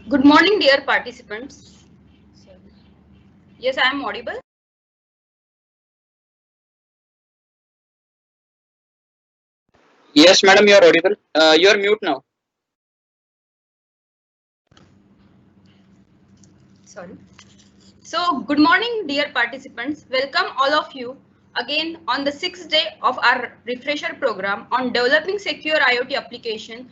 Good morning, dear participants. Yes, I am audible. Yes, madam, you are audible. You are mute now. Sorry. So, good morning, dear participants. Welcome all of you again on the sixth day of our refresher program on developing secure IoT application,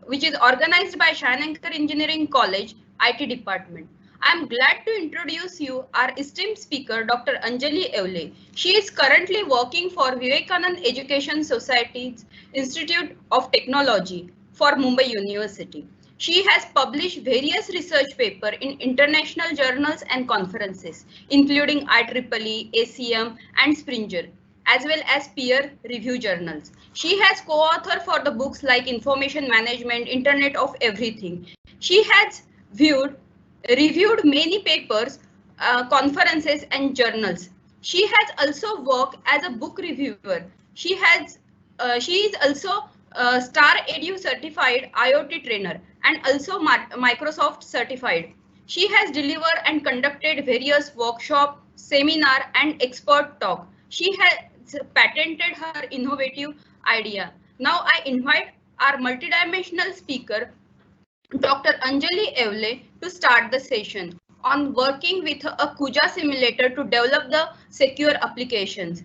which is organized by Shanankar Engineering College IT department. I am glad to introduce you our esteemed speaker, Dr. Anjali Evle. She is currently working for Vivekanand Education Society's Institute of Technology for Mumbai University. She has published various research papers in international journals and conferences, including IEEE, ACM, and Springer, as well as peer review journals. She has co-authored for the books like Information Management, Internet of Everything. She has reviewed many papers, conferences, and journals. She has also worked as a book reviewer. She is also a Star Edu certified IoT trainer and also Microsoft certified. She has delivered and conducted various workshop, seminar, and expert talk. She has patented her innovative idea. Now I invite our multidimensional speaker, Dr. Anjali Evle, to start the session on working with a Kuja simulator to develop the secure applications.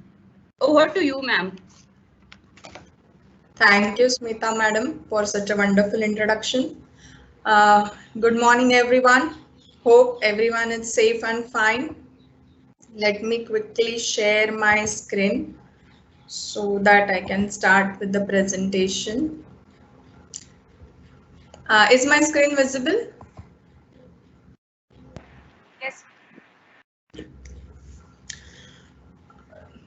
Over to you, ma'am. Thank you, Smita madam, for such a wonderful introduction. Good morning, everyone. Hope everyone is safe and fine. Let me quickly share my screen so that I can start with the presentation. Is my screen visible? Yes.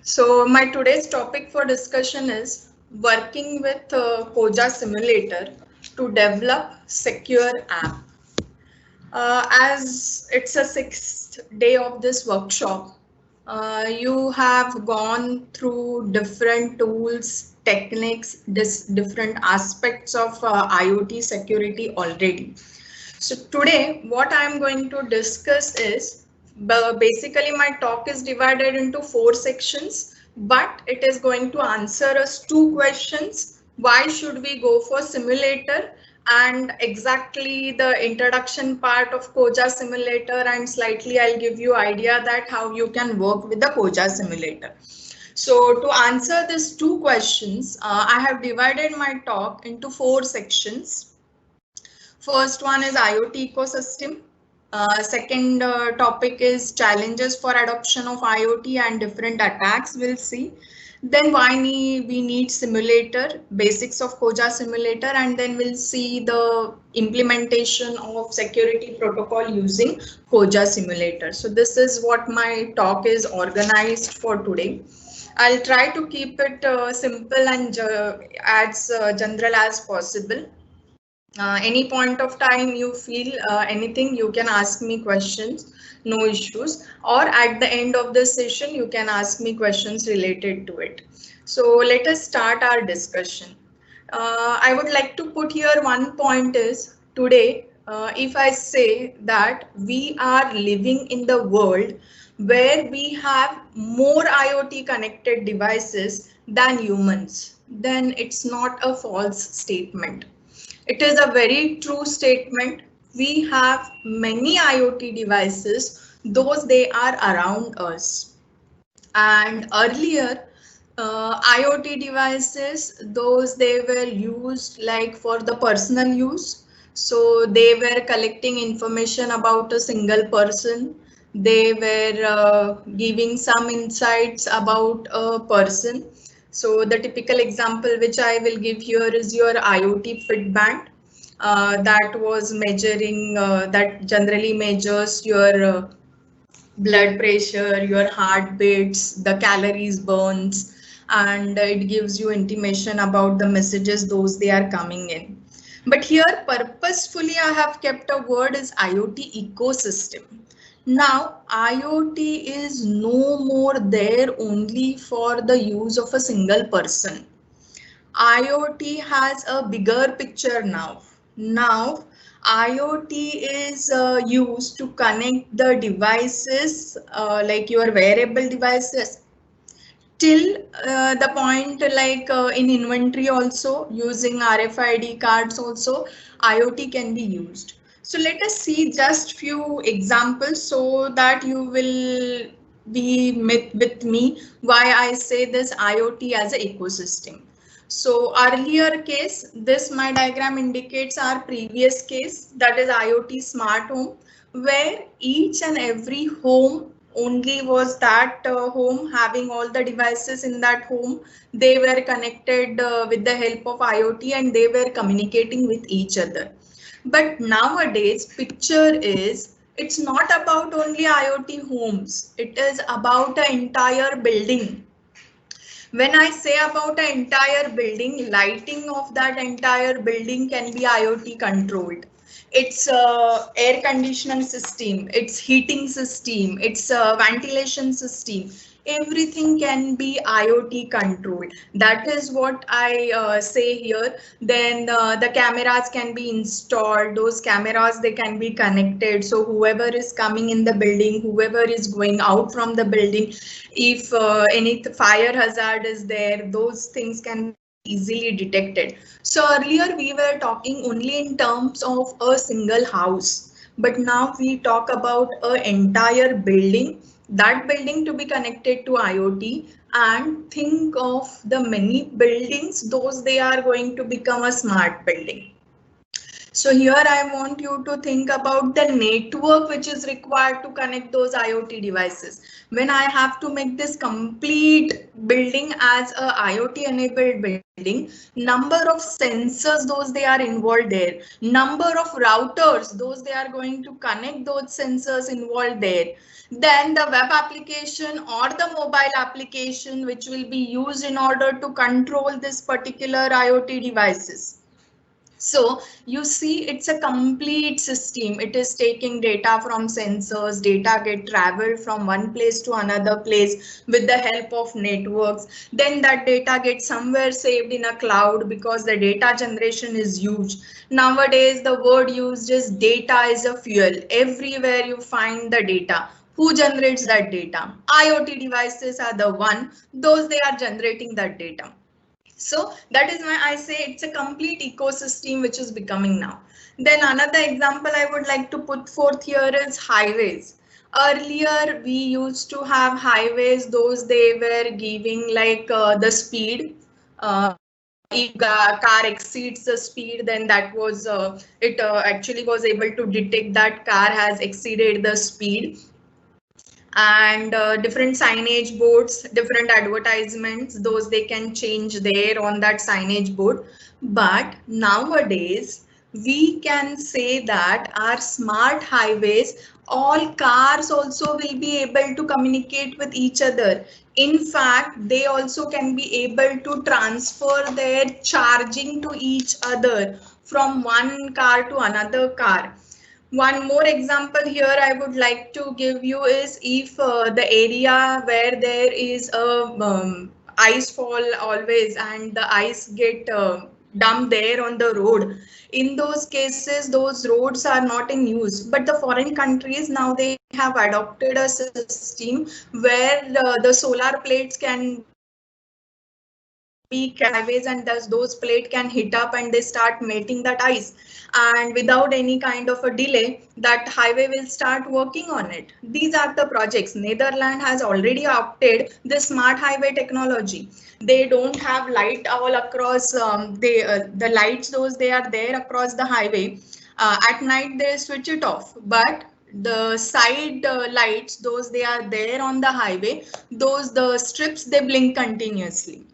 So my today's topic for discussion is working with Koja simulator to develop secure app. As it's a sixth day of this workshop, you have gone through different tools, techniques, different aspects of IoT security already. So today, what I'm going to discuss is basically my talk is divided into 4 sections, but it is going to answer us 2 questions. Why should we go for simulator? And exactly the introduction part of Koja simulator, and slightly I'll give you idea that how you can work with the Koja simulator. So to answer these 2 questions, I have divided my talk into 4 sections. First one is IoT ecosystem. Second topic is challenges for adoption of IoT and different attacks we'll see. Then we need simulator, basics of Koja simulator, and then we'll see the implementation of security protocol using Koja simulator. So this is what my talk is organized for today. I'll try to keep it simple and as general as possible. Any point of time you feel anything, you can ask me questions, no issues, or at the end of the session you can ask me questions related to it. So let us start our discussion. I would like to put here one point is today, if I say that we are living in the world where we have more IoT connected devices than humans, then it's not a false statement. It is a very true statement. We have many IoT devices, those they are around us. And earlier, IoT devices, those they were used like for the personal use. So they were collecting information about a single person. They were giving some insights about a person. So the typical example which I will give here is your IoT Fitband. That was measuring, that generally measures your blood pressure, your heartbeats, the calories burns, and it gives you intimation about the messages those they are coming in. But here purposefully I have kept a word is IoT ecosystem. Now IoT is no more there only for the use of a single person. IoT has a bigger picture now. Now, IoT is used to connect the devices like your wearable devices till the point like in inventory also using RFID cards also IoT can be used. So let us see just few examples so that you will be with me why I say this IoT as an ecosystem. So earlier case, this my diagram indicates our previous case, that is IoT smart home, where each and every home only was that home having all the devices in that home. They were connected with the help of IoT and they were communicating with each other. But nowadays picture is it's not about only IoT homes. It is about an entire building. When I say about an entire building, lighting of that entire building can be IoT controlled. It's air conditioning system, it's heating system, it's ventilation system. Everything can be IoT controlled. That is what I say here. Then the cameras can be installed. Those cameras, they can be connected. So whoever is coming in the building, whoever is going out from the building, if any fire hazard is there, those things can be easily detected. So earlier we were talking only in terms of a single house, but now we talk about an entire building, that building to be connected to IoT, and think of the many buildings, those they are going to become a smart building. So here I want you to think about the network which is required to connect those IoT devices. When I have to make this complete building as a IoT enabled building, number of sensors those they are involved there, number of routers those they are going to connect those sensors involved there, then the web application or the mobile application which will be used in order to control this particular IoT devices. So you see it's a complete system. It is taking data from sensors, data get traveled from one place to another place with the help of networks. Then that data gets somewhere saved in a cloud because the data generation is huge. Nowadays the word used is data is a fuel. Everywhere you find the data. Who generates that data? IoT devices are the one, those they are generating that data. So that is why I say it's a complete ecosystem which is becoming now. Then another example I would like to put forth here is highways. Earlier we used to have highways, those they were giving like the speed. If car exceeds the speed, then that was it actually was able to detect that car has exceeded the speed, and different signage boards, different advertisements, those they can change there on that signage board. But nowadays we can say that our smart highways, all cars also will be able to communicate with each other. In fact, they also can be able to transfer their charging to each other from one car to another car. One more example here I would like to give you is if the area where there is a ice fall always and the ice get dumped there on the road. In those cases, those roads are not in use, but the foreign countries now they have adopted a system where the solar plates can be highways, and those plate can hit up and they start melting that ice, and without any kind of a delay that highway will start working on it. These are the projects. Netherlands has already adopted the smart highway technology. They don't have light all across the lights, those they are there across the highway. At night they switch it off, but the side lights, those they are there on the highway, those the strips they blink continuously,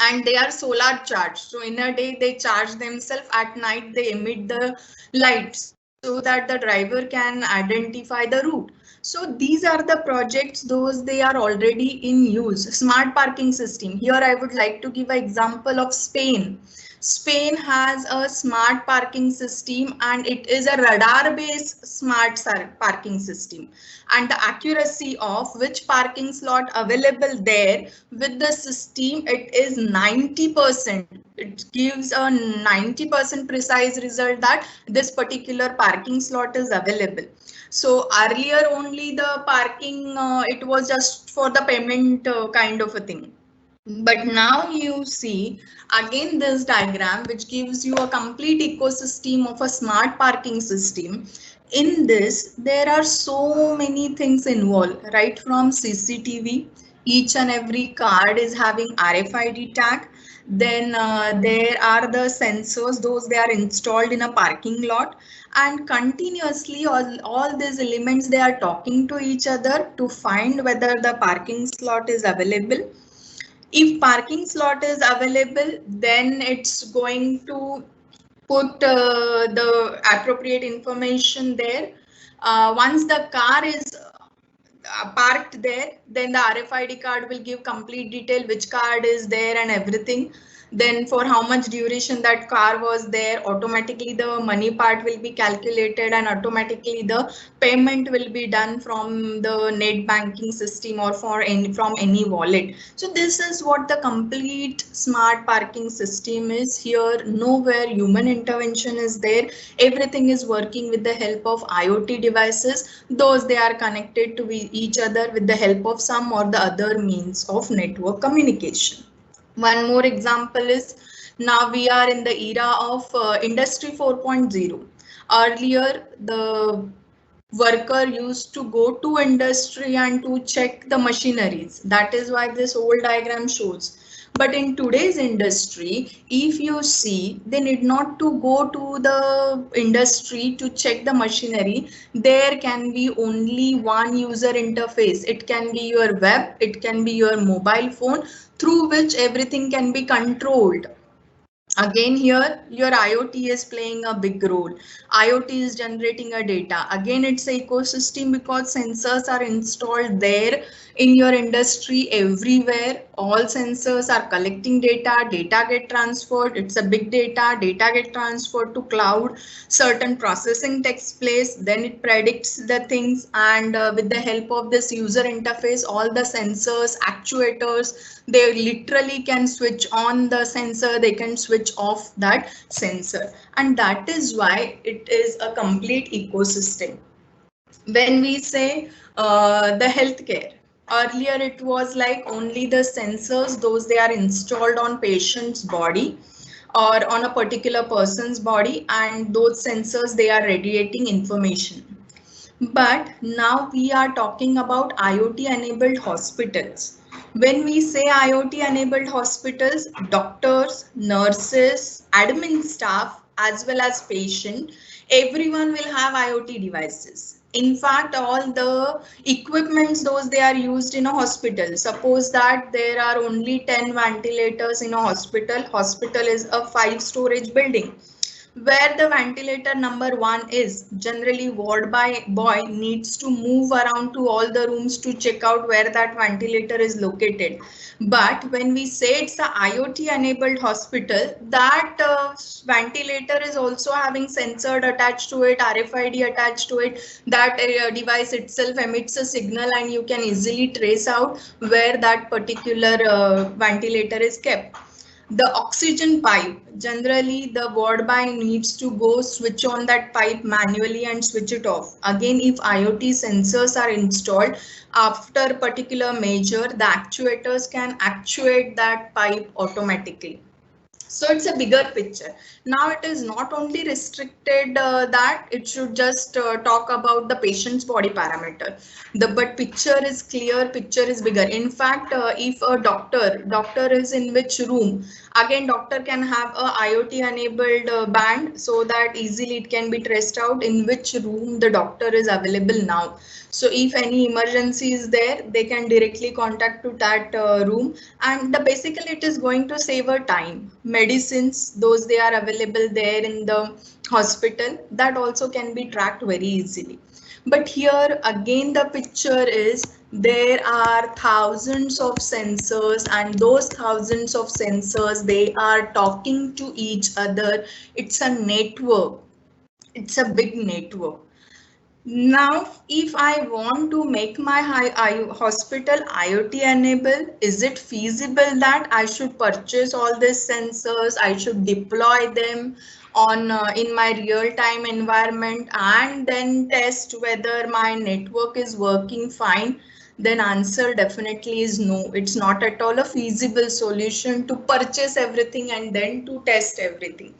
and they are solar charged. So in a day they charge themselves, at night they emit the lights so that the driver can identify the route. So these are the projects, those they are already in use. Smart parking system. Here I would like to give an example of Spain. Spain has a smart parking system, and it is a radar-based smart parking system. And the accuracy of which parking slot available there with the system, it is 90%. It gives a 90% precise result that this particular parking slot is available. So earlier only the parking, it was just for the payment kind of a thing. But now you see again this diagram which gives you a complete ecosystem of a smart parking system. In this, there are so many things involved, right from CCTV, each and every card is having RFID tag. Then there are the sensors, those they are installed in a parking lot, and continuously all these elements they are talking to each other to find whether the parking slot is available. If parking slot is available, then it's going to put the appropriate information there. Once the car is parked there, then the RFID card will give complete detail which card is there and everything. Then for how much duration that car was there, automatically the money part will be calculated and automatically the payment will be done from the net banking system or from any wallet. So this is what the complete smart parking system is. Here nowhere human intervention is there. Everything is working with the help of IoT devices. Those they are connected to each other with the help of some or the other means of network communication. One more example is now we are in the era of Industry 4.0. Earlier, the worker used to go to industry and to check the machineries. That is why this whole diagram shows. But in today's industry, if you see, they need not to go to the industry to check the machinery. There can be only one user interface. It can be your web, it can be your mobile phone, through which everything can be controlled. Again here your IoT is playing a big role. IoT is generating a data. Again it's an ecosystem because sensors are installed there in your industry everywhere. All sensors are collecting data, data get transferred. It's a big data get transferred to cloud. Certain processing takes place, then it predicts the things, and with the help of this user interface, all the sensors, actuators, they literally can switch on the sensor, they can switch off that sensor, and that is why it is a complete ecosystem. When we say the healthcare, earlier it was like only the sensors, those they are installed on patient's body or on a particular person's body, and those sensors they are radiating information. But now we are talking about IoT enabled hospitals. When we say IoT enabled hospitals, doctors, nurses, admin staff, as well as patient, everyone will have IoT devices. In fact, all the equipments, those they are used in a hospital. Suppose that there are only 10 ventilators in a hospital. Hospital is a 5-storage building. Where the ventilator number 1 is, generally ward boy needs to move around to all the rooms to check out where that ventilator is located. But when we say it's a IoT enabled hospital, that ventilator is also having sensor attached to it, RFID attached to it. That device itself emits a signal and you can easily trace out where that particular ventilator is kept. The oxygen pipe, generally the ward boy needs to go switch on that pipe manually and switch it off. Again, if IoT sensors are installed after a particular measure, the actuators can actuate that pipe automatically. So it's a bigger picture. Now it is not only restricted that it should just talk about the patient's body parameter. But picture is clear, picture is bigger. In fact, if a doctor is in which room, again doctor can have a IoT enabled band so that easily it can be traced out in which room the doctor is available now. So if any emergency is there, they can directly contact to that room, and basically it is going to save a time. Medicines, those they are available there in the hospital, that also can be tracked very easily. But here again the picture is There are thousands of sensors, and those thousands of sensors, they are talking to each other. It's a network. It's a big network. Now, if I want to make my hospital IoT enabled, is it feasible that I should purchase all these sensors? I should deploy them on in my real-time environment and then test whether my network is working fine? Then answer definitely is no. It's not at all a feasible solution to purchase everything and then to test everything.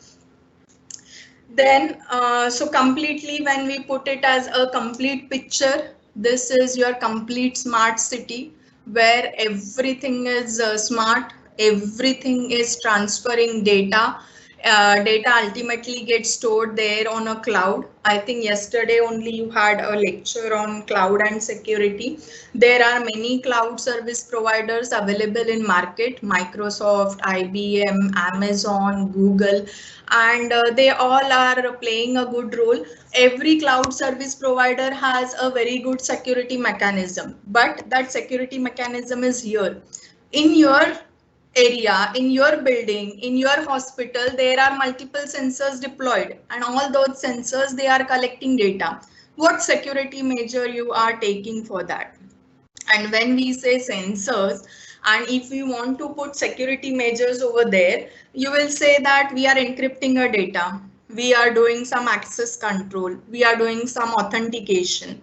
Then, so completely when we put it as a complete picture, this is your complete smart city where everything is smart, everything is transferring data. Data ultimately gets stored there on a cloud. I think yesterday only you had a lecture on cloud and security. There are many cloud service providers available in market: Microsoft, IBM, Amazon, Google, and they all are playing a good role. Every cloud service provider has a very good security mechanism, but that security mechanism is here in your area, in your building, in your hospital. There are multiple sensors deployed, and all those sensors, they are collecting data. What security measure you are taking for that? And when we say sensors, and if you want to put security measures over there, you will say that we are encrypting our data, we are doing some access control, we are doing some authentication.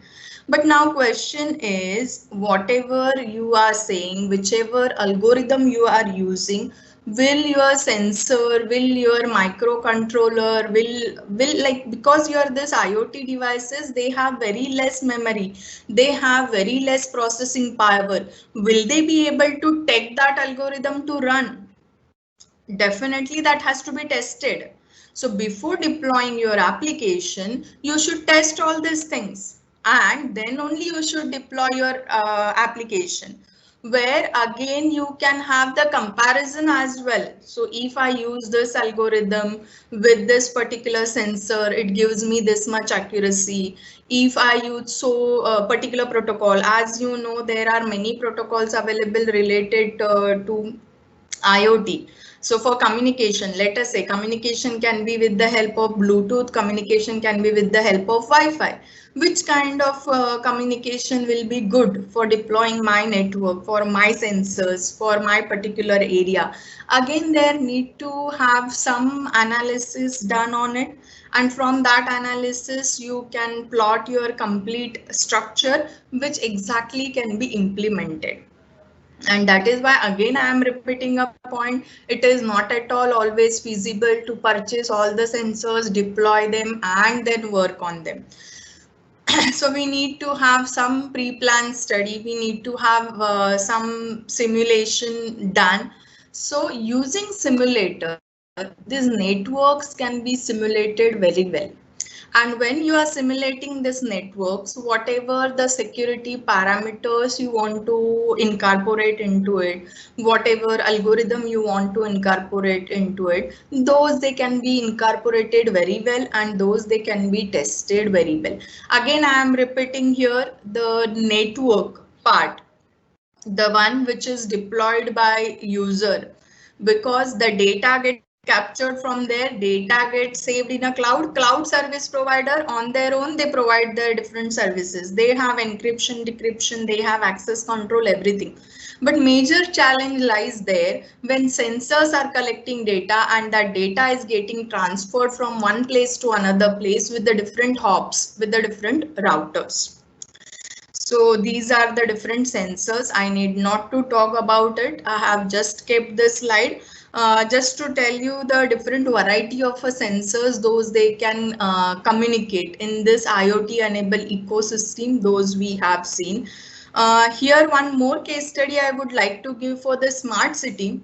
But now question is, whatever you are saying, whichever algorithm you are using, will your sensor, will your microcontroller, will like, because your this IoT devices, they have very less memory, they have very less processing power, will they be able to take that algorithm to run? Definitely that has to be tested. So before deploying your application, you should test all these things, and then only you should deploy your application, where again you can have the comparison as well. So if I use this algorithm with this particular sensor, it gives me this much accuracy. If I use so particular protocol, as you know, there are many protocols available related to IoT. So for communication, let us say communication can be with the help of Bluetooth, communication can be with the help of Wi-Fi. Which kind of communication will be good for deploying my network, for my sensors, for my particular area? Again, there need to have some analysis done on it. And from that analysis, you can plot your complete structure, which exactly can be implemented. And that is why again I am repeating a point, it is not at all always feasible to purchase all the sensors, deploy them, and then work on them. So we need to have some pre-planned study, we need to have some simulation done. So using simulator, these networks can be simulated very well. And when you are simulating this networks, whatever the security parameters you want to incorporate into it, whatever algorithm you want to incorporate into it, those they can be incorporated very well, and those they can be tested very well. Again, I am repeating here the network part, the one which is deployed by user, because the data get captured from there, data gets saved in a cloud service provider. On their own, they provide their different services, they have encryption, decryption, they have access control, everything. But major challenge lies there when sensors are collecting data, and that data is getting transferred from one place to another place with the different hops, with the different routers. So these are the different sensors. I need not to talk about it. I have just kept this slide just to tell you the different variety of sensors, those they can communicate in this IoT enabled ecosystem, those we have seen. Here one more case study I would like to give for the smart city.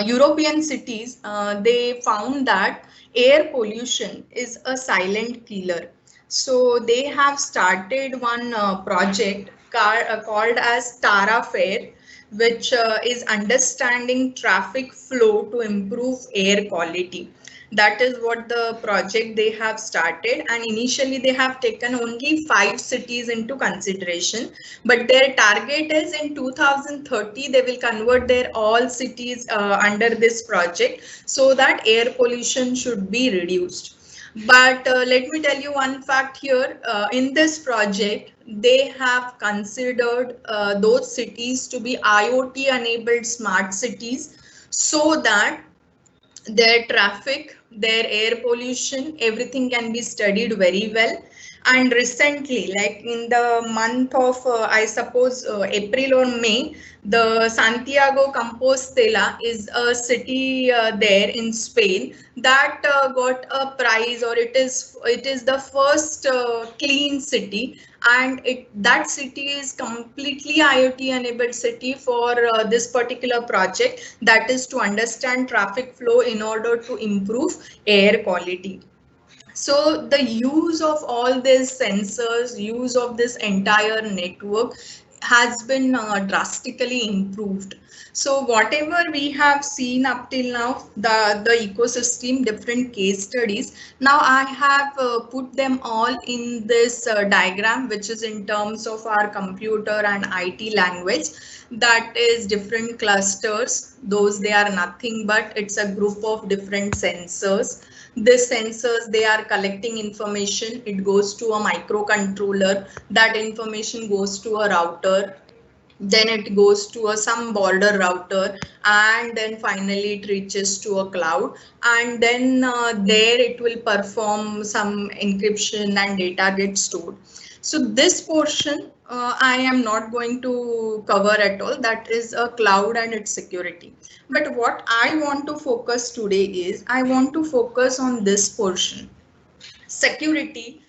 European cities, they found that air pollution is a silent killer. So they have started one project called as Tara Fair, which is understanding traffic flow to improve air quality. That is what the project they have started, and initially they have taken only 5 cities into consideration, but their target is in 2030 they will convert their all cities under this project, so that air pollution should be reduced. But let me tell you one fact here. In this project, they have considered those cities to be IoT enabled smart cities, so that their traffic, their air pollution, everything can be studied very well. And recently, like in the month of, I suppose, April or May, the Santiago Compostela is a city there in Spain that got a prize, or it is the first clean city, and that city is completely IoT enabled city for this particular project, that is to understand traffic flow in order to improve air quality. So the use of all these sensors, use of this entire network has been drastically improved. So whatever we have seen up till now, the ecosystem, different case studies, now I have put them all in this diagram, which is in terms of our computer and IT language. That is different clusters. Those, they are nothing but it's a group of different sensors. These sensors, they are collecting information. It goes to a microcontroller. That information goes to a router. Then it goes to some border router, and then finally it reaches to a cloud, and then there it will perform some encryption and data gets stored. So this portion I am not going to cover at all. That is a cloud and its security. But what I want to focus today is I want to focus on this portion, security,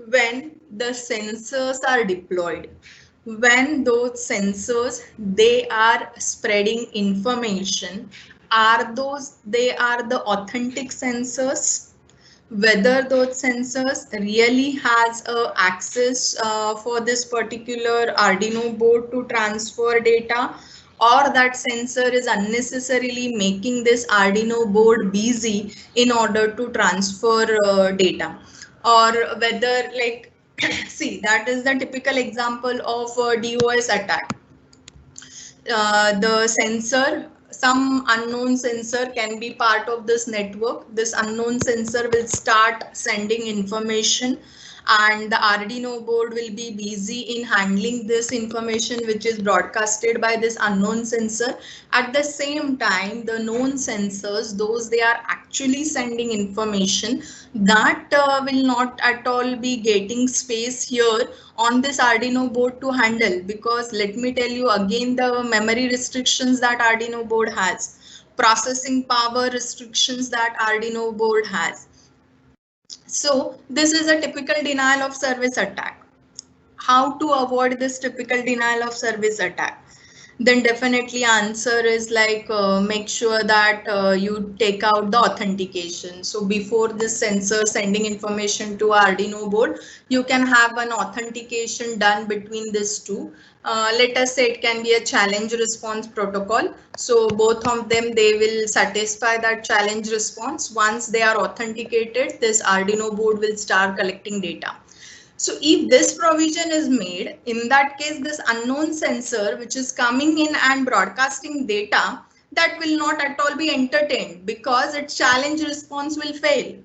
when the sensors are deployed, when those sensors, they are spreading information, they are the authentic sensors, whether those sensors really has access for this particular Arduino board to transfer data, or that sensor is unnecessarily making this Arduino board busy in order to transfer data, or whether, like, see, that is the typical example of a DOS attack. The sensor, some unknown sensor can be part of this network. This unknown sensor will start sending information, and the Arduino board will be busy in handling this information which is broadcasted by this unknown sensor. At the same time, the known sensors, those they are actually sending information, that will not at all be getting space here on this Arduino board to handle, because let me tell you again, the memory restrictions that Arduino board has, processing power restrictions that Arduino board has. So this is a typical denial of service attack. How to avoid this typical denial of service attack? Then definitely answer is like make sure that you take out the authentication. So before this sensor sending information to Arduino board, you can have an authentication done between these two. Let us say it can be a challenge response protocol. So both of them, they will satisfy that challenge response. Once they are authenticated, this Arduino board will start collecting data. So if this provision is made, in that case, this unknown sensor which is coming in and broadcasting data, that will not at all be entertained, because its challenge response will fail.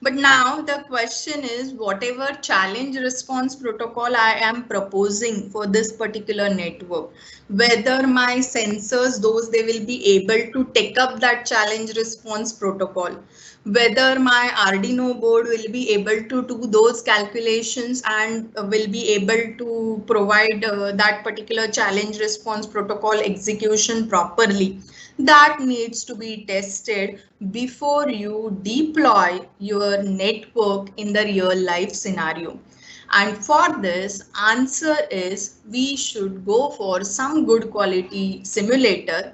But now the question is, whatever challenge response protocol I am proposing for this particular network, whether my sensors, those they will be able to take up that challenge response protocol, whether my Arduino board will be able to do those calculations and will be able to provide that particular challenge response protocol execution properly, that needs to be tested before you deploy your network in the real life scenario. And for this, answer is we should go for some good quality simulator.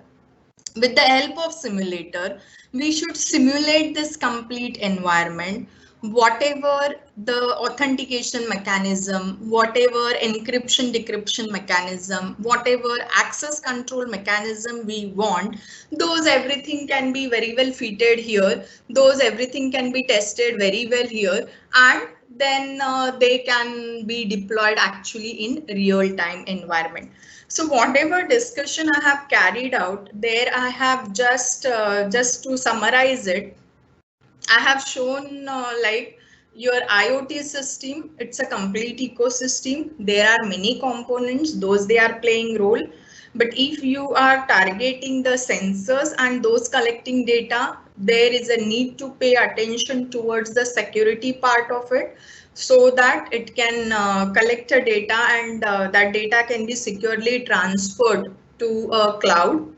With the help of simulator, we should simulate this complete environment. whatever the authentication mechanism, whatever encryption decryption mechanism, whatever access control mechanism we want, those everything can be very well fitted here. Those everything can be tested very well here, and then they can be deployed actually in real time environment. So whatever discussion I have carried out there, I have just to summarize it, I have shown like your IoT system, it's a complete ecosystem. There are many components, those they are playing role. But if you are targeting the sensors and those collecting data, there is a need to pay attention towards the security part of it, so that it can collect the data, and that data can be securely transferred to a cloud.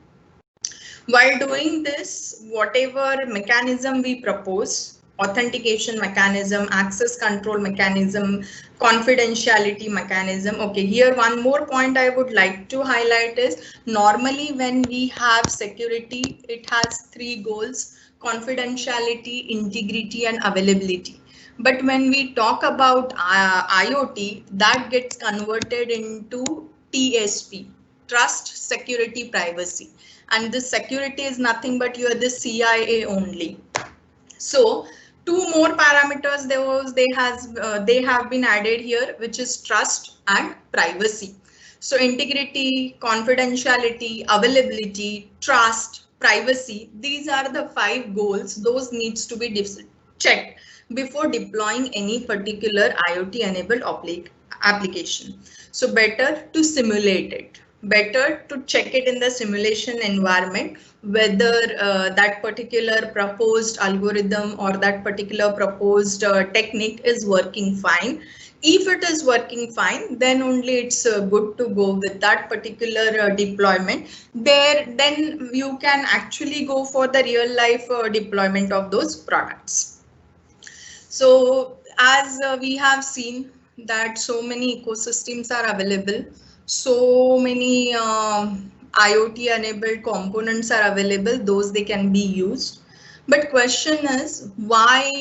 While doing this, whatever mechanism we propose, authentication mechanism, access control mechanism, confidentiality mechanism. Okay, here one more point I would like to highlight is, normally when we have security, it has three goals: confidentiality, integrity, and availability. But when we talk about IoT, that gets converted into TSP, trust, security, privacy. And this security is nothing but you are the CIA only. So two more parameters they have been added here, which is trust and privacy. So integrity, confidentiality, availability, trust, privacy, these are the 5 goals. Those needs to be checked before deploying any particular IoT enabled application. So better to simulate it, better to check it in the simulation environment, whether that particular proposed algorithm or that particular proposed technique is working fine. If it is working fine, then only it's good to go with that particular deployment. Then you can actually go for the real life deployment of those products. So as we have seen that so many ecosystems are available, so many IoT enabled components are available, those they can be used. But question is, why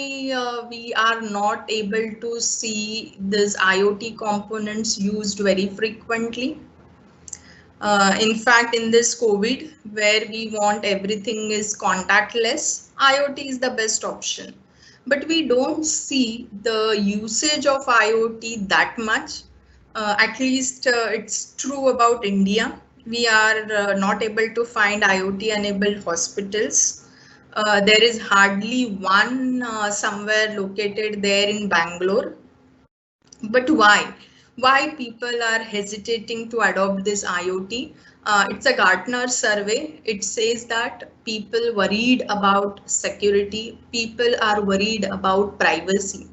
we are not able to see these IoT components used very frequently? In fact, in this COVID, where we want everything is contactless, IoT is the best option. But we don't see the usage of IoT that much. At least it's true about India. We are not able to find IoT enabled hospitals. There is hardly one somewhere located there in Bangalore. But why? Why people are hesitating to adopt this IoT? It's a Gartner survey. It says that people worried about security, people are worried about privacy.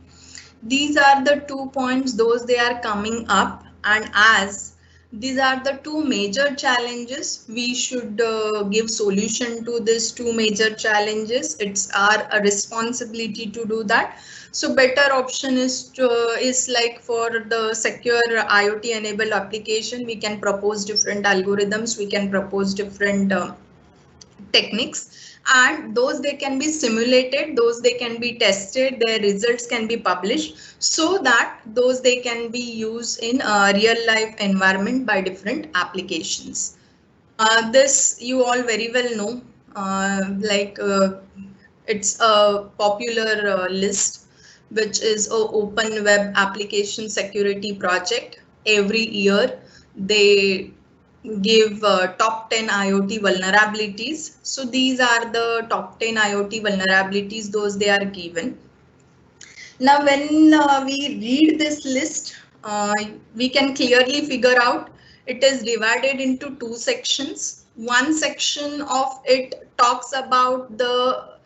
These are the 2 points, those they are coming up, and as these are the 2 major challenges, we should give solution to these 2 major challenges. It's our responsibility to do that. So better option is like for the secure IoT enabled application, we can propose different algorithms, we can propose different techniques, and those they can be simulated, those they can be tested, their results can be published, so that those they can be used in a real life environment by different applications. This you all very well know, it's a popular list, which is an open web application security project. Every year they give top 10 IoT vulnerabilities. So these are the top 10 IoT vulnerabilities, those they are given. Now when we read this list, we can clearly figure out it is divided into 2 sections. One section of it talks about the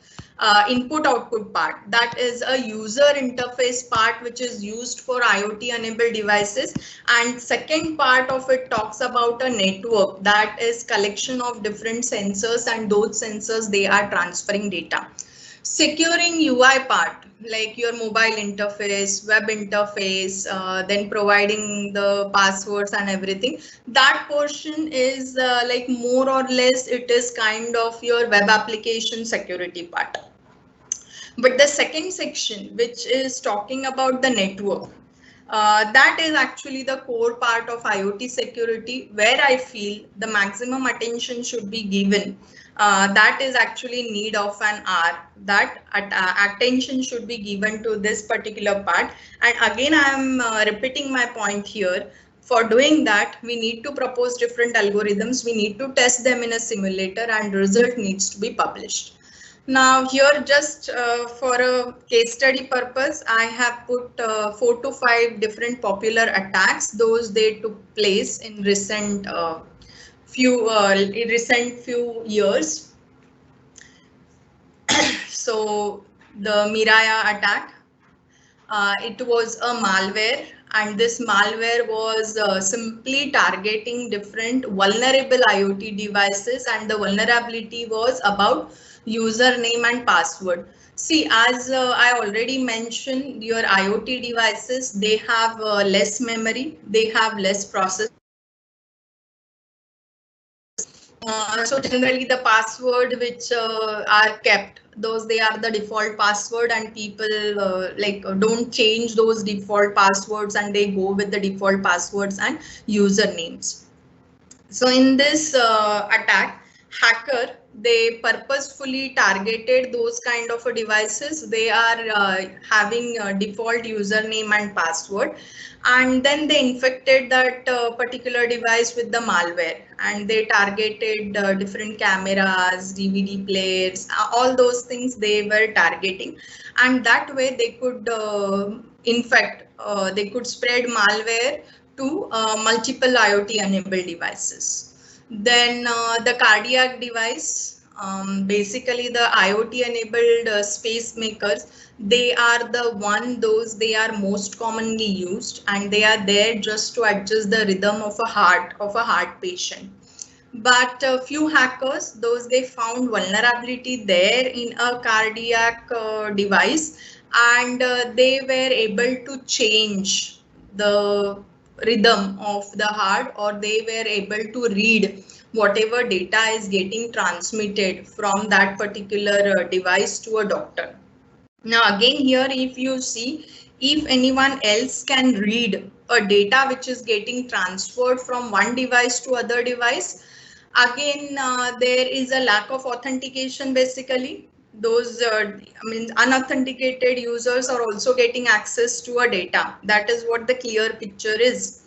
input output part, that is a user interface part which is used for IoT enabled devices, and second part of it talks about a network, that is collection of different sensors, and those sensors they are transferring data. Securing UI part, like your mobile interface, web interface, then providing the passwords and everything, that portion is like more or less it is kind of your web application security part. But the second section, which is talking about the network, that is actually the core part of IoT security, where I feel the maximum attention should be given. That is actually need of an hour. That attention should be given to this particular part. And again, I am repeating my point here. For doing that, we need to propose different algorithms. We need to test them in a simulator, and result needs to be published. Now here, just for a case study purpose, I have put 4 to 5 different popular attacks. Those they took place in recent few years. So the Miraya attack, it was a malware, and this malware was simply targeting different vulnerable IoT devices, and the vulnerability was about username and password. See, as I already mentioned, your IoT devices, they have less memory, they have less process. So generally the password which are kept, those they are the default password, and people don't change those default passwords, and they go with the default passwords and usernames. So in this attack, hacker, they purposefully targeted those kind of devices. They are having a default username and password, and then they infected that particular device with the malware, and they targeted different cameras, DVD players, all those things they were targeting, and that way they could infect, they could spread malware to multiple IoT enabled devices. Then the cardiac device, basically the IoT enabled pacemakers, they are those they are most commonly used, and they are there just to adjust the rhythm of a heart patient. But a few hackers, those they found vulnerability there in a cardiac device, and they were able to change the rhythm of the heart, or they were able to read whatever data is getting transmitted from that particular device to a doctor. Now again here, if you see, if anyone else can read a data which is getting transferred from one device to other device, again there is a lack of authentication. Basically those unauthenticated users are also getting access to a data. That is what the clear picture is.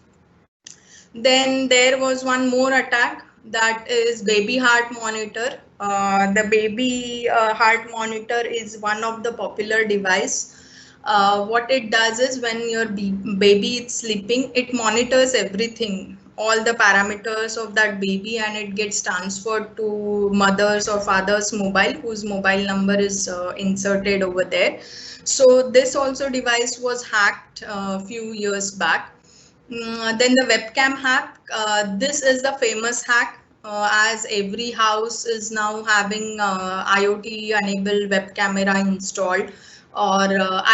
Then there was one more attack, that is baby heart monitor. The baby heart monitor is one of the popular device. What it does is, when your baby is sleeping, it monitors everything, all the parameters of that baby, and it gets transferred to mother's or father's mobile, whose mobile number is inserted over there. So this also device was hacked a few years back. Then the webcam hack, this is the famous hack, as every house is now having IoT enabled web camera installed, or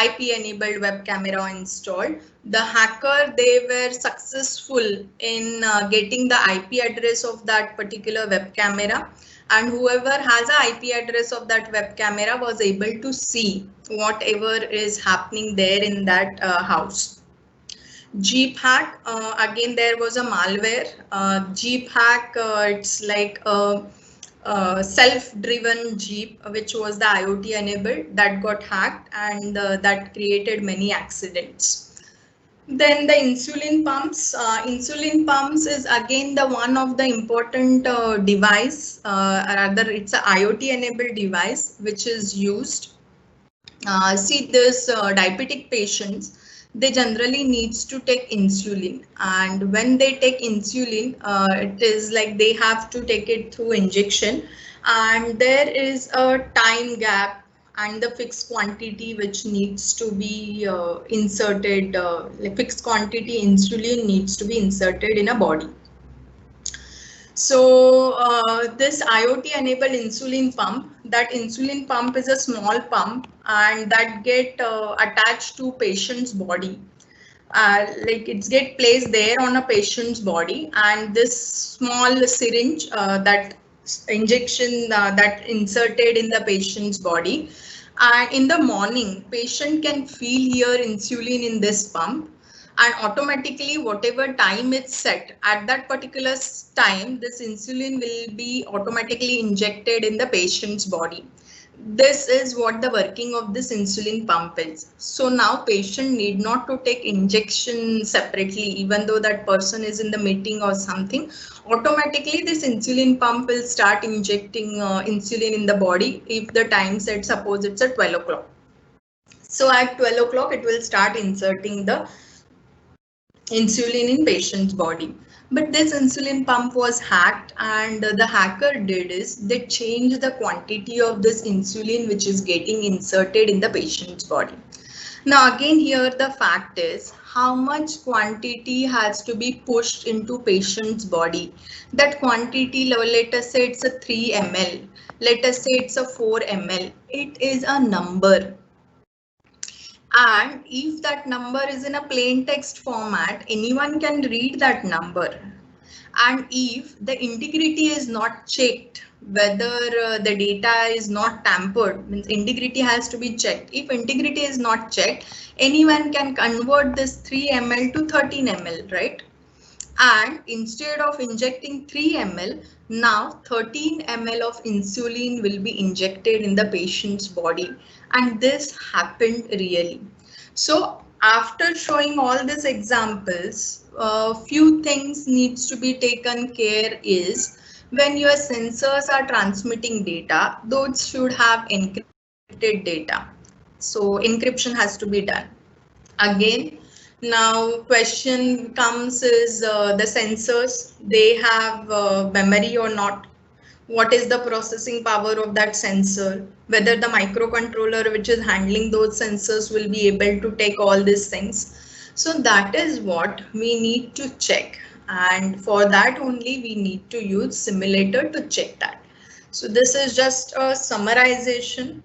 IP enabled web camera installed. The hacker, they were successful in getting the IP address of that particular web camera, and whoever has an IP address of that web camera was able to see whatever is happening there in that house. Jeep hack, again there was a malware. Jeep hack, it's like a self-driven Jeep, which was the IoT enabled, that got hacked, and that created many accidents. Then the insulin pumps. Insulin pumps is again the one of the important device, rather it's an IoT enabled device which is used. See, this diabetic patients, they generally needs to take insulin, and when they take insulin, it is like they have to take it through injection, and there is a time gap and the fixed quantity which needs to be inserted, like fixed quantity insulin needs to be inserted in a body. So this IoT enabled insulin pump, that insulin pump is a small pump, and that get attached to patient's body. Like it's get placed there on a patient's body, and this small syringe, that injection that inserted in the patient's body, And in the morning, patient can feel here insulin in this pump, and automatically whatever time it's set at that particular time, this insulin will be automatically injected in the patient's body. This is what the working of this insulin pump is. So now patient need not to take injection separately, even though that person is in the meeting or something. Automatically this insulin pump will start injecting insulin in the body if the time set, suppose it's at 12 o'clock. So at 12 o'clock it will start inserting the insulin in patient's body. But this insulin pump was hacked, and the hacker did is they changed the quantity of this insulin which is getting inserted in the patient's body. Now again here the fact is how much quantity has to be pushed into patient's body. That quantity level, let us say it's a 3 ml, let us say it's a 4 ml. It is a number. And if that number is in a plain text format, anyone can read that number. And if the integrity is not checked, whether the data is not tampered, means integrity has to be checked. If integrity is not checked, anyone can convert this 3 ml to 13 ml, right? And instead of injecting 3 ml, now 13 ml of insulin will be injected in the patient's body. And this happened really. So after showing all these examples, few things needs to be taken care is when your sensors are transmitting data, those should have encrypted data. So encryption has to be done. Again, now question comes is the sensors, they have memory or not? What is the processing power of that sensor? Whether the microcontroller which is handling those sensors will be able to take all these things. So that is what we need to check. And for that only we need to use simulator to check that. So this is just a summarization.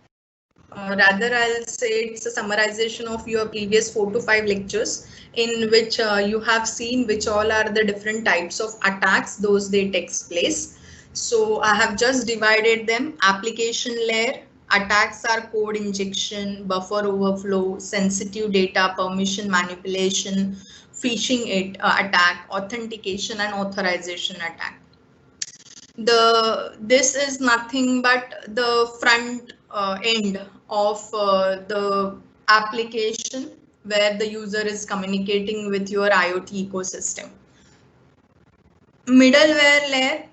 Rather, I'll say it's a summarization of your previous 4 to 5 lectures in which you have seen which all are the different types of attacks, those they takes place. So I have just divided them. Application layer, attacks are code injection, buffer overflow, sensitive data, permission manipulation, phishing attack, authentication and authorization attack. This is nothing but the front end of the application where the user is communicating with your IoT ecosystem. Middleware layer,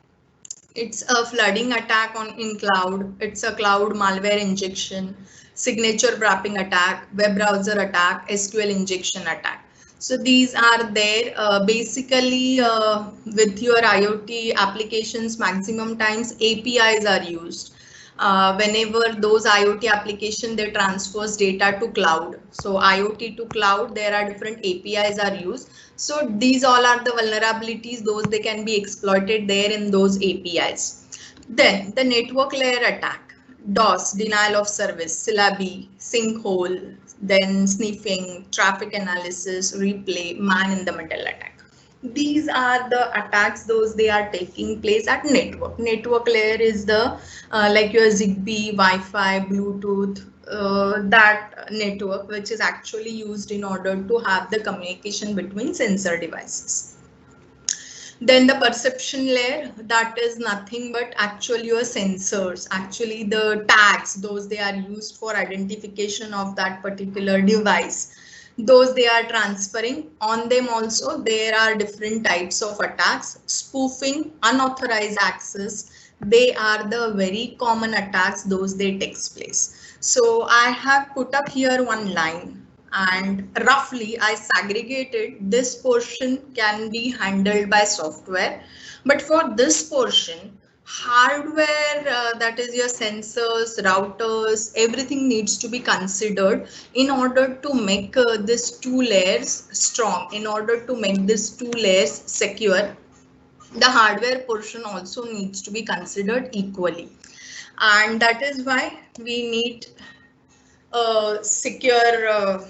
it's a flooding attack in cloud. It's a cloud malware injection, signature wrapping attack, web browser attack, SQL injection attack. So these are there basically with your IoT applications, maximum times APIs are used. Whenever those IoT application they transfers data to cloud. So IoT to cloud, there are different APIs are used. So these all are the vulnerabilities, those they can be exploited there in those APIs. Then the network layer attack, DOS, denial of service, syllabi, sinkhole, then sniffing, traffic analysis, replay, man in the middle attack. These are the attacks, those they are taking place at network. Network layer is the like your Zigbee, Wi-Fi, Bluetooth, that network which is actually used in order to have the communication between sensor devices. Then the perception layer, that is nothing but actually your sensors, actually the tags, those they are used for identification of that particular device. Those they are transferring on them. Also there are different types of attacks. Spoofing, unauthorized access, they are the very common attacks, those they takes place. So I have put up here one line and roughly I segregated this portion can be handled by software, but for this portion hardware, that is your sensors, routers, everything needs to be considered in order to make these two layers strong, in order to make these two layers secure. The hardware portion also needs to be considered equally, and that is why we need a secure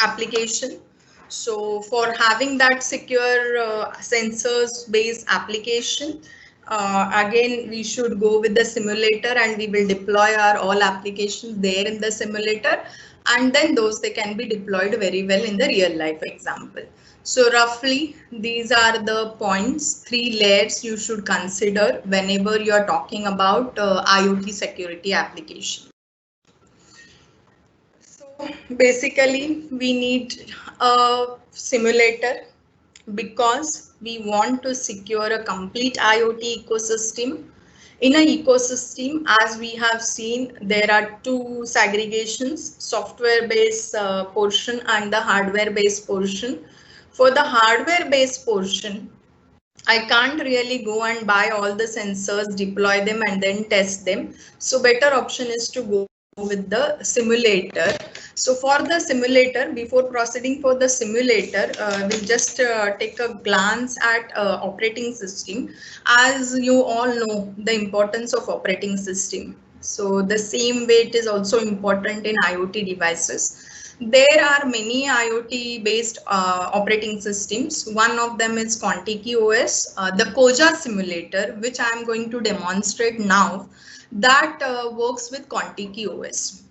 application. So for having that secure sensors based application, again, we should go with the simulator and we will deploy our all applications there in the simulator, and then those they can be deployed very well in the real life example. So roughly these are the points, 3 layers you should consider whenever you are talking about IoT security application. So basically we need a simulator because we want to secure a complete IoT ecosystem. In an ecosystem, as we have seen, there are 2 segregations, software-based portion and the hardware-based portion. For the hardware-based portion, I can't really go and buy all the sensors, deploy them and then test them. So better option is to go with the simulator. So for the simulator, before proceeding for the simulator, we'll just take a glance at operating system. As you all know, the importance of operating system. So the same way it is also important in IoT devices. There are many IoT based operating systems. One of them is Contiki OS, the Koja simulator, which I am going to demonstrate now, that works with Contiki OS.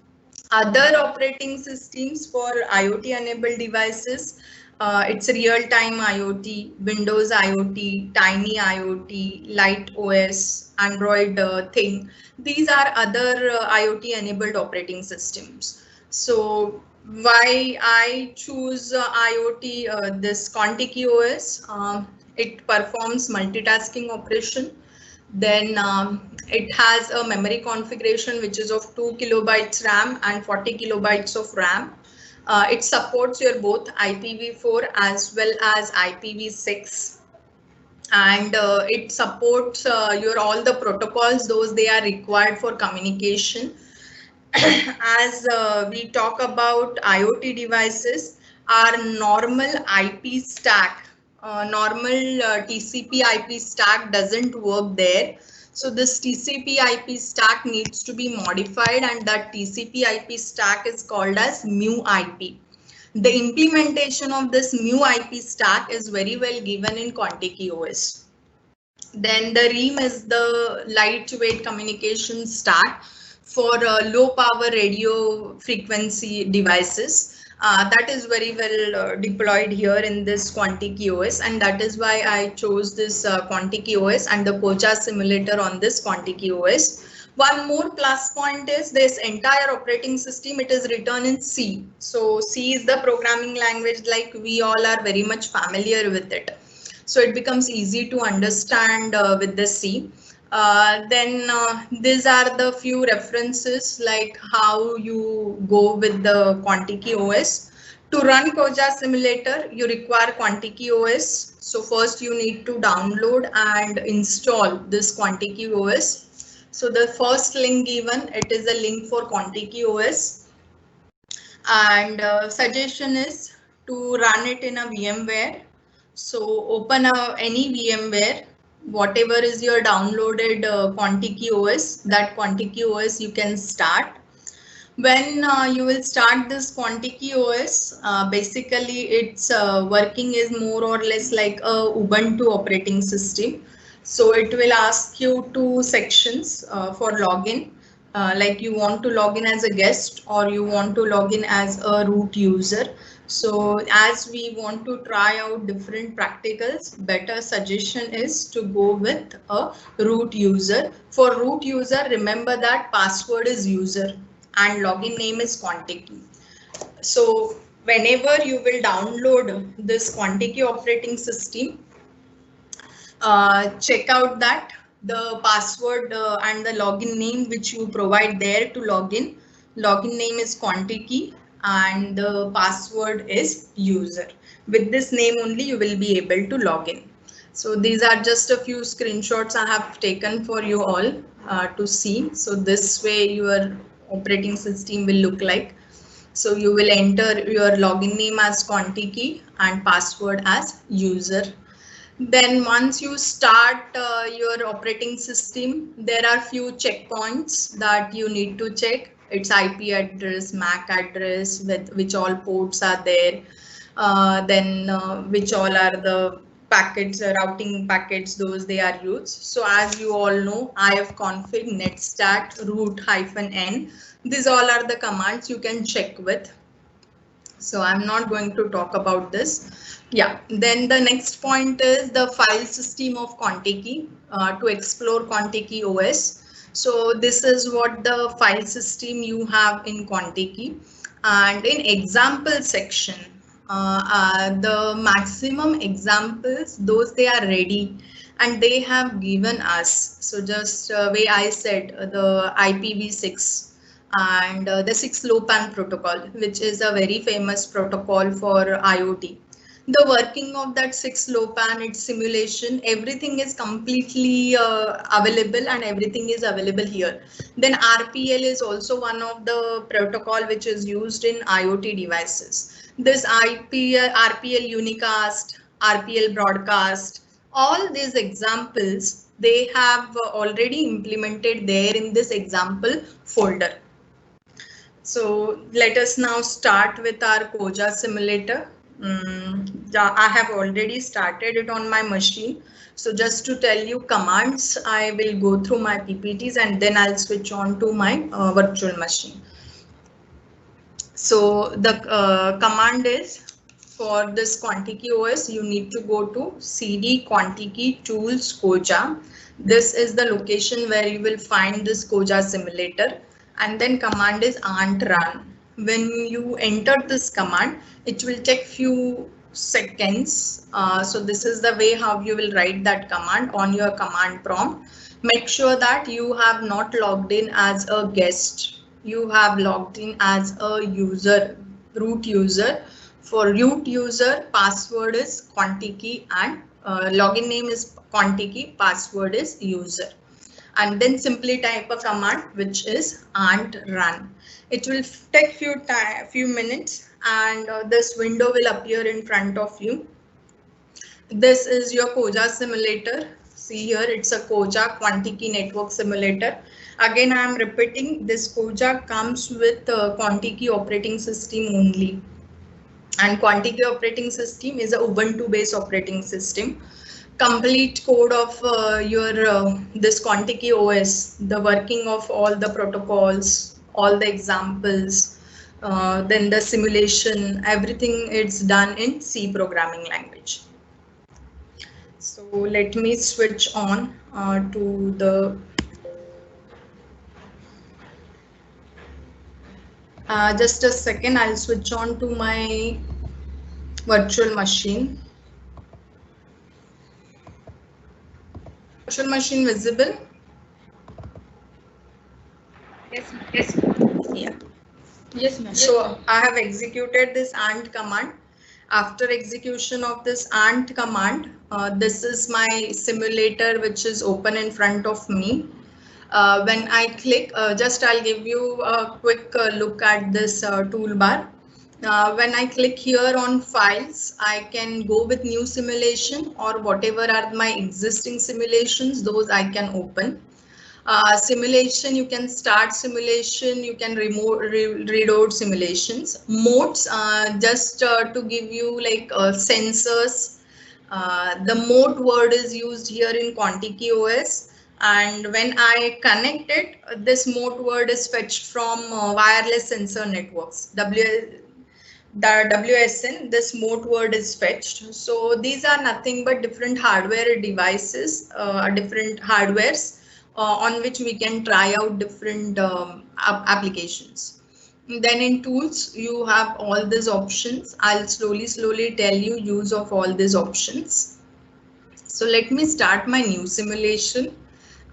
Other operating systems for IoT enabled devices, it's real-time IoT, Windows IoT, Tiny IoT, Light OS, Android Thing. These are other IoT enabled operating systems. So why I choose IoT, this Contiki OS, it performs multitasking operation. Then it has a memory configuration which is of 2 kilobytes RAM and 40 kilobytes of RAM. It supports your both IPv4 as well as IPv6, and it supports your all the protocols those they are required for communication. As we talk about IoT devices, our normal IP stack, normal TCP IP stack doesn't work there. So this TCP IP stack needs to be modified, and that TCP IP stack is called as MuIP. The implementation of this MuIP stack is very well given in Contiki OS. Then the REAM is the lightweight communication stack for low power radio frequency devices. That is very well deployed here in this Contiki OS, and that is why I chose this Contiki OS and the Koja simulator on this Contiki OS. One more plus point is this entire operating system, it is written in C. So C is the programming language, like we all are very much familiar with it. So it becomes easy to understand with the C. Then these are the few references, like how you go with the Contiki OS. To run Koja simulator, you require Contiki OS. So first you need to download and install this Contiki OS. So the first link given, it is a link for Contiki OS. And suggestion is to run it in a VMware. So open any VMware, whatever is your downloaded Contiki OS, that Contiki OS you can start. When you will start this Contiki OS, basically its working is more or less like a Ubuntu operating system. So it will ask you 2 sections for login, like you want to log in as a guest or you want to log in as a root user. So as we want to try out different practicals, better suggestion is to go with a root user. For root user, remember that password is user and login name is Contiki. So whenever you will download this Contiki operating system, check out that the password and the login name which you provide there to login. Login name is Contiki and the password is user. With this name only you will be able to log in. So these are just a few screenshots I have taken for you all to see. So this way your operating system will look like. So you will enter your login name as Contiki and password as user. Then once you start your operating system, there are few checkpoints that you need to check. Its IP address, MAC address, with which all ports are there, then which all are the packets, routing packets, those they are used. So as you all know, ifconfig, netstat, root -n. These all are the commands you can check with. So I'm not going to talk about this. Yeah, then the next point is the file system of Contiki to explore Contiki OS. So this is what the file system you have in Contiki. And in example section, the maximum examples, those they are ready and they have given us. So just way I said the IPv6 and the 6LoWPAN protocol, which is a very famous protocol for IoT. The working of that 6LoWPAN, its simulation, everything is completely available and everything is available here. Then RPL is also one of the protocol which is used in IoT devices. This RPL unicast, RPL broadcast, all these examples, they have already implemented there in this example folder. So let us now start with our Koja simulator. I have already started it on my machine. So just to tell you commands, I will go through my PPTs and then I'll switch on to my virtual machine. So the command is for this Contiki OS, you need to go to cd Contiki tools Koja. This is the location where you will find this Koja simulator. And then command is run. When you enter this command, it will take few seconds. So this is the way how you will write that command on your command prompt. Make sure that you have not logged in as a guest. You have logged in as a user, root user. For root user, password is Contiki and login name is Contiki, password is user. And then simply type a command which is run. It will take few minutes and this window will appear in front of you. This is your Koja simulator. See here, it's a Koja Contiki network simulator. Again, I am repeating, this Koja comes with Contiki operating system only. And Contiki operating system is a Ubuntu based operating system. Complete code of this Contiki OS, the working of all the protocols, all the examples, then the simulation, everything it's done in C programming language. So let me switch on to the just a second, I'll switch on to my virtual machine. Virtual machine visible? Yes. Yeah. Yes, ma'am. So I have executed this AND command. After execution of this AND command, this is my simulator which is open in front of me. When I click, just I'll give you a quick look at this toolbar. When I click here on files, I can go with new simulation or whatever are my existing simulations, those I can open. Simulation, you can start simulation, you can reload simulations. Modes, just to give you like sensors. The mode word is used here in Contiki OS. And when I connect it, this mode word is fetched from wireless sensor networks, the WSN, this mode word is fetched. So these are nothing but different hardware devices, different hardwares on which we can try out different applications. Then in tools, you have all these options. I'll slowly tell you use of all these options. So let me start my new simulation.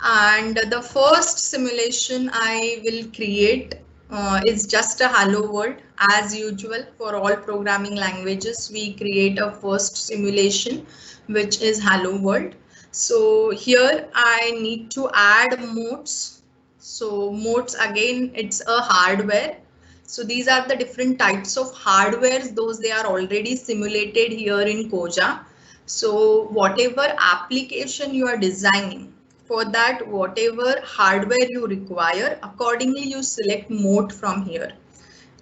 And the first simulation I will create is just a hello world. As usual, for all programming languages, we create a first simulation, which is hello world. So here I need to add modes. So modes, again, it's a hardware. So these are the different types of hardwares, those they are already simulated here in Koja. So whatever application you are designing, for that, whatever hardware you require, accordingly you select mode from here.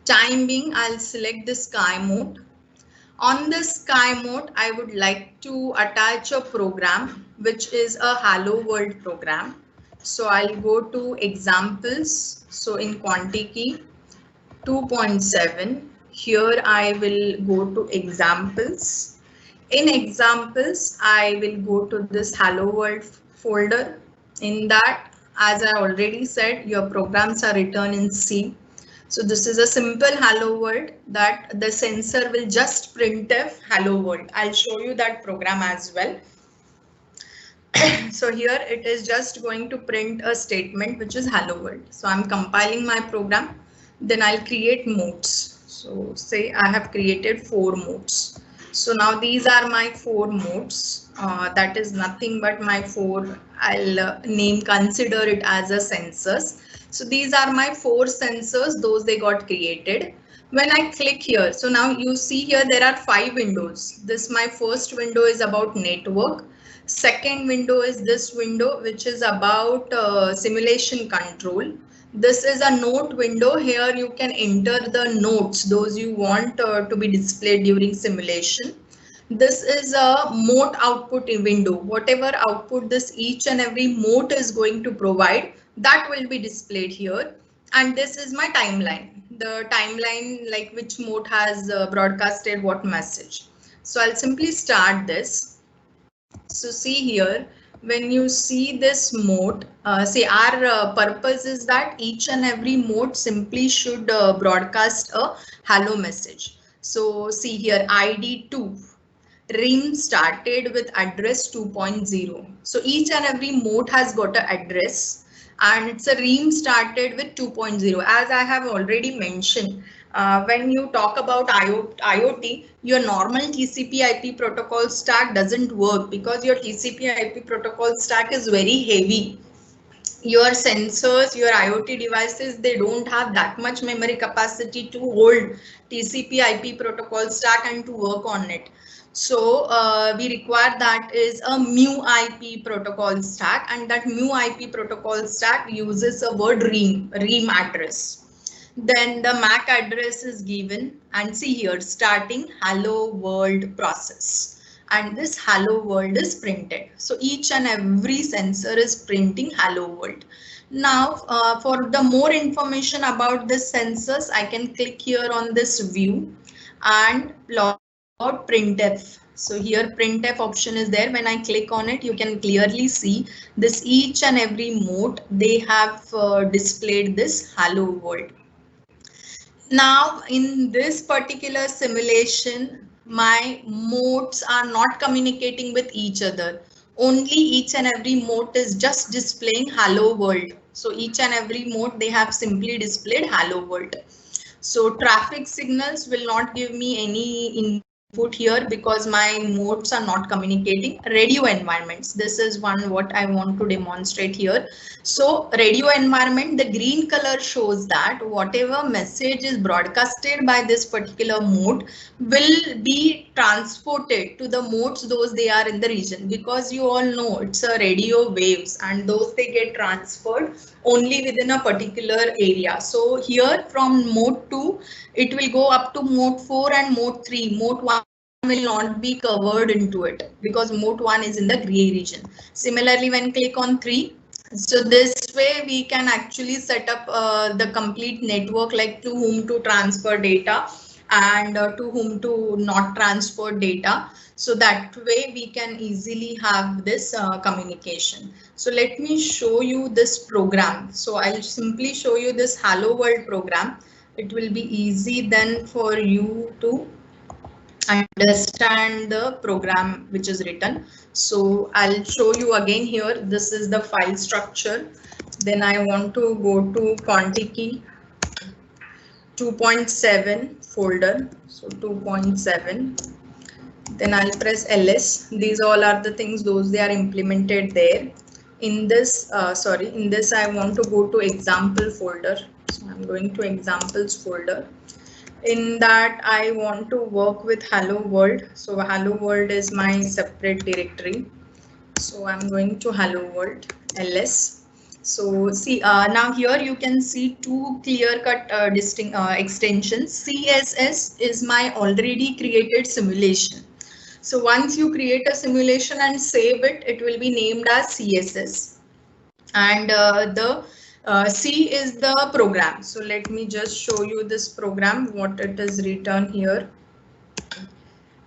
Time being, I'll select the sky mode. On the Sky mode, I would like to attach a program which is a Hello World program. So I'll go to examples. So in Quantique 2.7, here I will go to examples. In examples, I will go to this Hello World folder. In that, as I already said, your programs are written in C. So this is a simple hello world that the sensor will just printf hello world. I'll show you that program as well. So here it is just going to print a statement which is hello world. So I'm compiling my program, then I'll create modes. So say I have created 4 modes. So now these are my 4 modes. That is nothing but my 4, I'll consider it as a sensors. So these are my 4 sensors, those they got created. When I click here, so now you see here there are 5 windows. This my first window is about network. Second window is this window which is about simulation control. This is a note window. Here you can enter the notes, those you want to be displayed during simulation. This is a mode output window. Whatever output this each and every mode is going to provide, that will be displayed here. And this is my timeline. The timeline, like which mode has broadcasted what message. So I'll simply start this. So see here, when you see this mode, say our purpose is that each and every mode simply should broadcast a hello message. So see here, ID 2. RIM started with address 2.0. So each and every mode has got an address and it's a RIM started with 2.0. As I have already mentioned, when you talk about IoT, your normal TCP IP protocol stack doesn't work because your TCP IP protocol stack is very heavy. Your sensors, your IoT devices, they don't have that much memory capacity to hold TCP IP protocol stack and to work on it. So we require that is a mu IP protocol stack, and that mu IP protocol stack uses a word RIM address. Then the MAC address is given, and see here starting hello world process, and this hello world is printed. So each and every sensor is printing hello world. Now for the more information about this sensors, I can click here on this view and log out printf. So here printf option is there. When I click on it, you can clearly see this each and every mode they have displayed this hello world. Now in this particular simulation, my modes are not communicating with each other. Only each and every mode is just displaying hello world. So each and every mode they have simply displayed hello world. So traffic signals will not give me any input here because my modes are not communicating. Radio environments, this is one what I want to demonstrate here. So radio environment, the green color shows that whatever message is broadcasted by this particular mode will be transported to the modes those they are in the region, because you all know it's a radio waves and those they get transferred only within a particular area. So here from mode 2, it will go up to mode 4 and mode 3. Mode 1 will not be covered into it because mode 1 is in the gray region. Similarly, when click on 3, so this way we can actually set up the complete network, like to whom to transfer data and to whom to not transfer data. So that way we can easily have this communication. So let me show you this program. So I'll simply show you this hello world program. It will be easy then for you to understand the program which is written. So I'll show you again here. This is the file structure. Then I want to go to Quantique 2.7 folder. So 2.7. Then I'll press ls. These all are the things those they are implemented there. In this in this I want to go to example folder. So I'm going to examples folder. In that I want to work with hello world. So hello world is my separate directory. So I'm going to hello world ls. So see, now here you can see two clear-cut distinct extensions. CSS is my already created simulation. So once you create a simulation and save it, it will be named as CSS. And the C is the program. So let me just show you this program, what it is written here.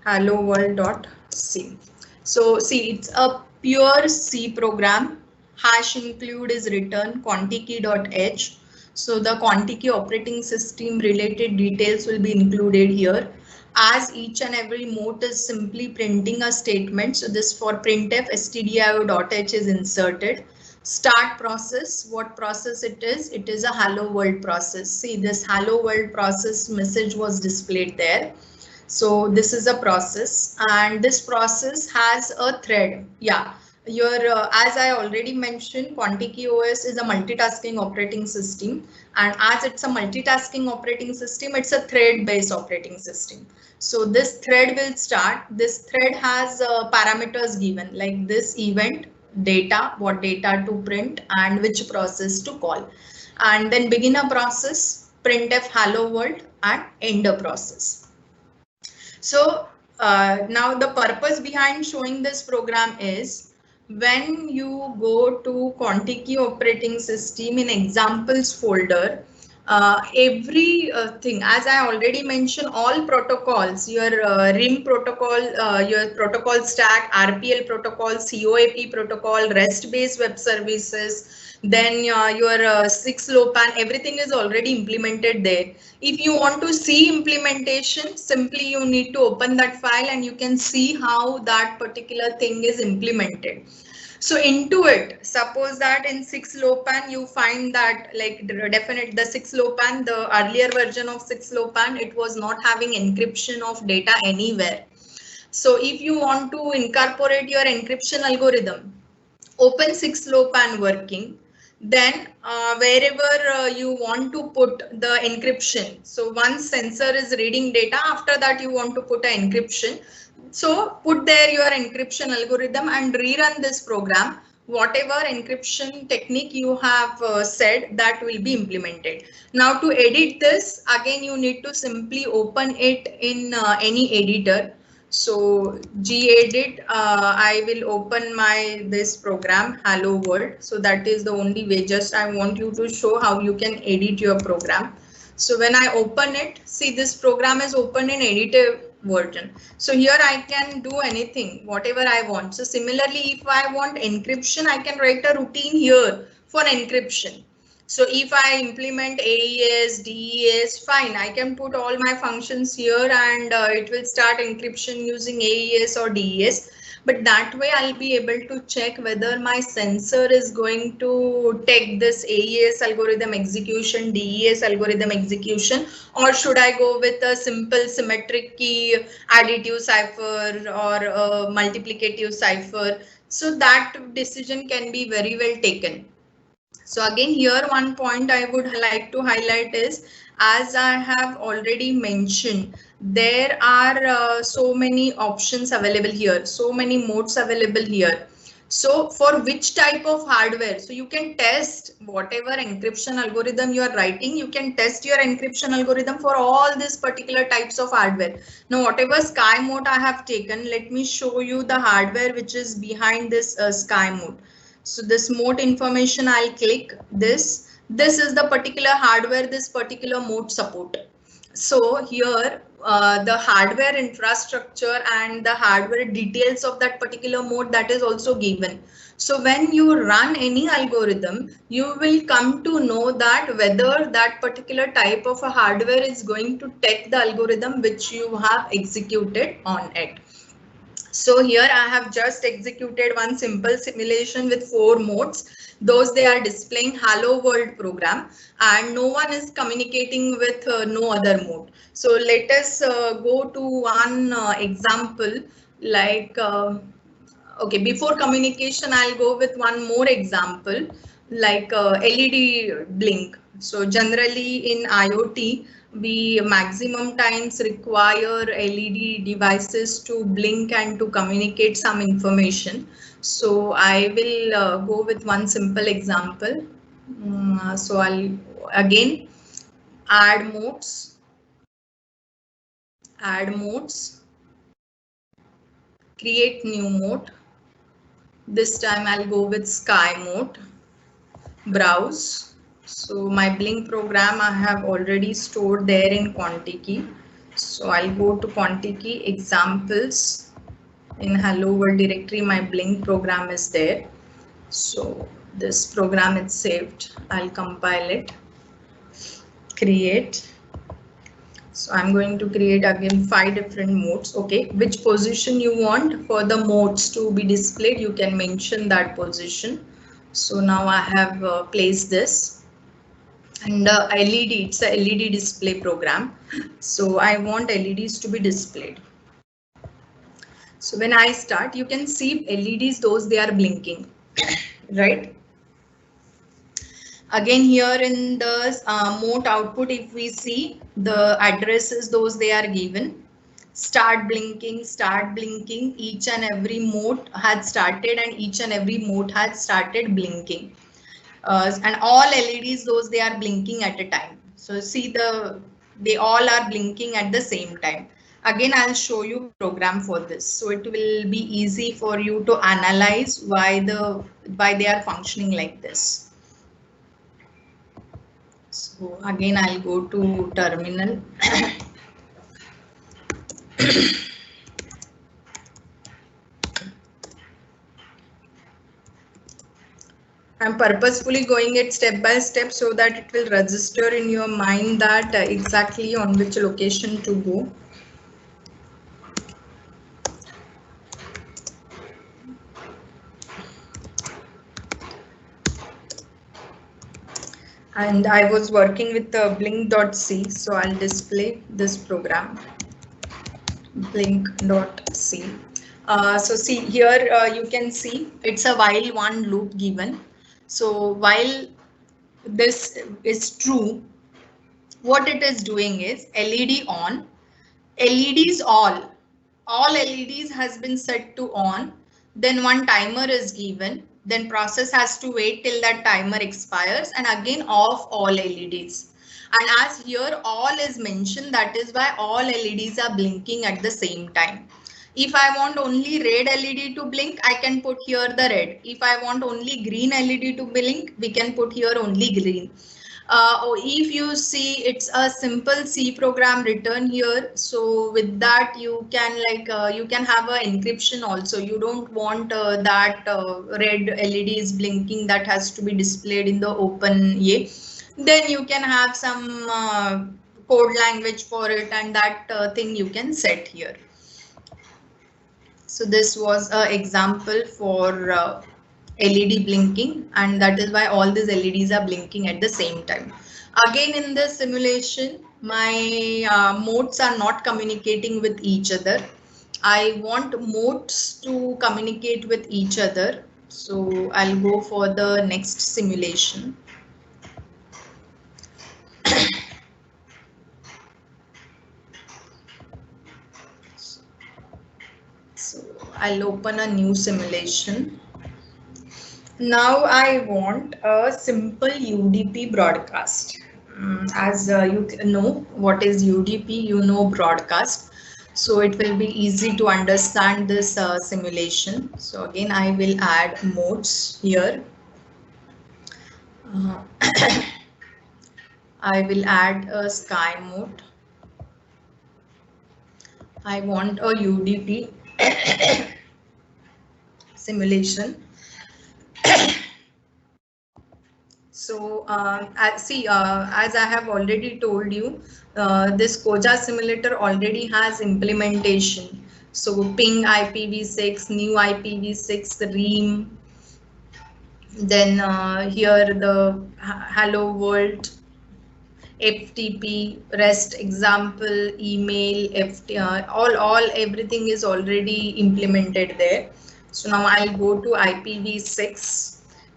Hello world.c. So see, it's a pure C program. Hash include is written quantikey.h. So the quantikey operating system related details will be included here. As each and every mode is simply printing a statement. So this for printf stdio.h is inserted. Start process, what process it is? It is a hello world process. See, this hello world process message was displayed there. So this is a process, and this process has a thread. Yeah, as I already mentioned, Quantikey OS is a multitasking operating system, and as it's a multitasking operating system, it's a thread-based operating system. So this thread will start. This thread has parameters given, like this event, data, what data to print, and which process to call, and then begin a process, printf hello world, and end a process. So now the purpose behind showing this program is when you go to Quantikey operating system in examples folder, every thing, as I already mentioned, all protocols, your RIM protocol, your protocol stack, RPL protocol, COAP protocol, REST-based web services, then your 6LoWPAN, everything is already implemented there. If you want to see implementation, simply you need to open that file and you can see how that particular thing is implemented. So into it, suppose that in 6LoWPAN you find that like definite the 6LoWPAN, the earlier version of 6LoWPAN, it was not having encryption of data anywhere. So if you want to incorporate your encryption algorithm, open 6LoWPAN working, then wherever you want to put the encryption. So once sensor is reading data, after that you want to put an encryption. So put there your encryption algorithm and rerun this program. Whatever encryption technique you have said, that will be implemented. Now to edit this, again you need to simply open it in any editor. So gedit, I will open this program hello world. So that is the only way. Just I want you to show how you can edit your program. So when I open it, see this program is open in editor version. So here I can do anything, whatever I want. So similarly, if I want encryption, I can write a routine here for encryption. So if I implement AES, DES, fine, I can put all my functions here and it will start encryption using AES or DES. But that way I'll be able to check whether my sensor is going to take this AES algorithm execution, DES algorithm execution, or should I go with a simple symmetric key additive cipher or a multiplicative cipher. So that decision can be very well taken. So again, here one point I would like to highlight is, as I have already mentioned, there are so many options available here, so many modes available here. So for which type of hardware, so you can test whatever encryption algorithm you are writing, you can test your encryption algorithm for all these particular types of hardware. Now whatever Sky mode I have taken, let me show you the hardware which is behind this Sky mode. So this mode information, I'll click this. This is the particular hardware this particular mode support. So here the hardware infrastructure and the hardware details of that particular mode, that is also given. So when you run any algorithm, you will come to know that whether that particular type of a hardware is going to take the algorithm which you have executed on it. So here I have just executed one simple simulation with 4 modes. Those they are displaying hello world program, and no one is communicating with no other mode. So let us go to one example, like okay, before communication I'll go with one more example, like LED blink. So generally in IoT, we maximum times require LED devices to blink and to communicate some information. So I will go with one simple example. So I'll again add modes, create new mode. This time I'll go with sky mode, browse. So my Blink program I have already stored there in Contiki. So I'll go to Contiki examples. In Hello World directory, my Blink program is there. So this program is saved. I'll compile it, create. So I'm going to create again 5 different modes. Okay, which position you want for the modes to be displayed, you can mention that position. So now I have placed this, and LED, it's a LED display program. So I want LEDs to be displayed. So when I start, you can see LEDs, those they are blinking, right? Again, here in the mode output, if we see the addresses, those they are given. Start blinking, each and every mode had started and each and every mode had started blinking. And all LEDs, those they are blinking at a time. So see they all are blinking at the same time. Again, I'll show you program for this. So it will be easy for you to analyze why they are functioning like this. So again, I'll go to terminal. I'm purposefully going it step by step so that it will register in your mind that exactly on which location to go. And I was working with blink.c, so I'll display this program, blink.c. So see here, you can see it's a while one loop given. So while this is true, what it is doing is LED on, LEDs all LEDs has been set to on, then one timer is given, then process has to wait till that timer expires and again off all LEDs. And as here all is mentioned, that is why all LEDs are blinking at the same time. If I want only red LED to blink, I can put here the red. If I want only green LED to blink, we can put here only green. If you see, it's a simple C program written here. So with that, you can you can have an encryption also. You don't want that red LED is blinking that has to be displayed in the open A. Then you can have some code language for it, and that thing you can set here. So this was an example for LED blinking, and that is why all these LEDs are blinking at the same time. Again, in this simulation, my modes are not communicating with each other. I want modes to communicate with each other. So I'll go for the next simulation. So I'll open a new simulation. Now I want a simple UDP broadcast. As you know what is UDP, you know broadcast. So it will be easy to understand this simulation. So again, I will add modes here. I will add a sky mode. I want a UDP simulation. So see, as I have already told you, this Koja simulator already has implementation. So ping IPv6, new IPv6, Ream. Then here the Hello World, FTP, REST example, email, everything is already implemented there. So now I'll go to IPv6.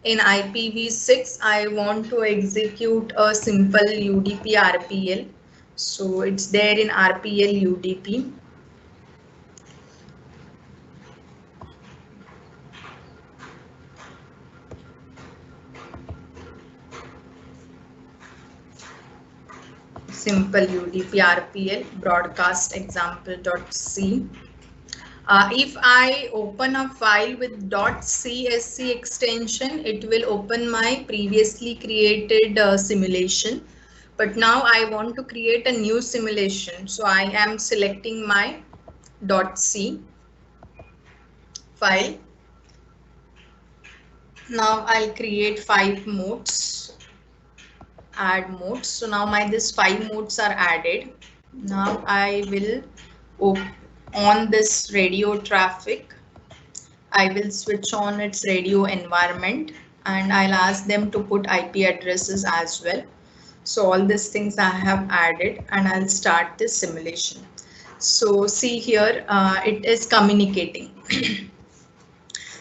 In IPv6, I want to execute a simple UDP RPL. So it's there in RPL UDP. simple UDP RPL broadcast example.c. If I open a file with .csc extension, it will open my previously created simulation. But now I want to create a new simulation. So I am selecting my .c file. Now I'll create 5 modes. Add modes. So now this 5 modes are added. Now I will on this radio traffic. I will switch on its radio environment and I'll ask them to put IP addresses as well. So all these things I have added and I'll start this simulation. So see here, it is communicating.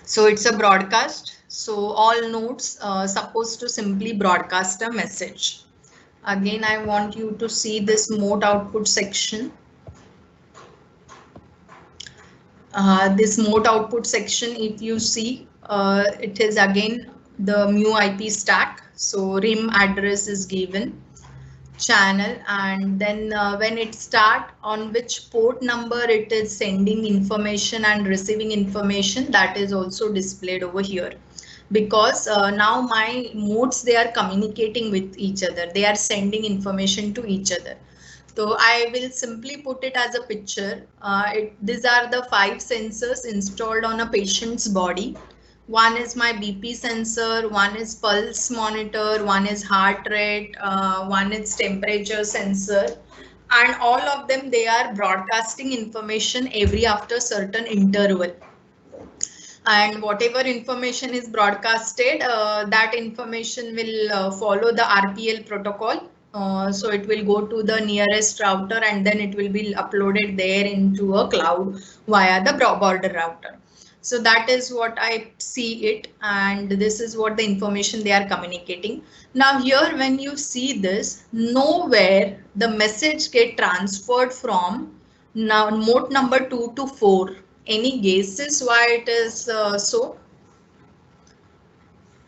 So it's a broadcast. So all nodes supposed to simply broadcast a message. Again, I want you to see this mode output section. This mode output section, if you see, it is again the mu IP stack. So RIM address is given, channel, and then when it start, on which port number it is sending information and receiving information, that is also displayed over here. Because now my modes, they are communicating with each other. They are sending information to each other. So I will simply put it as a picture. These are the 5 sensors installed on a patient's body. One is my BP sensor, one is pulse monitor, one is heart rate, one is temperature sensor, and all of them, they are broadcasting information every after certain interval. And whatever information is broadcasted, that information will follow the RPL protocol. So it will go to the nearest router and then it will be uploaded there into a cloud via the border router. So that is what I see it, and this is what the information they are communicating. Now here, when you see this, nowhere the message get transferred from now mode number 2 to 4. Any guesses why it is so?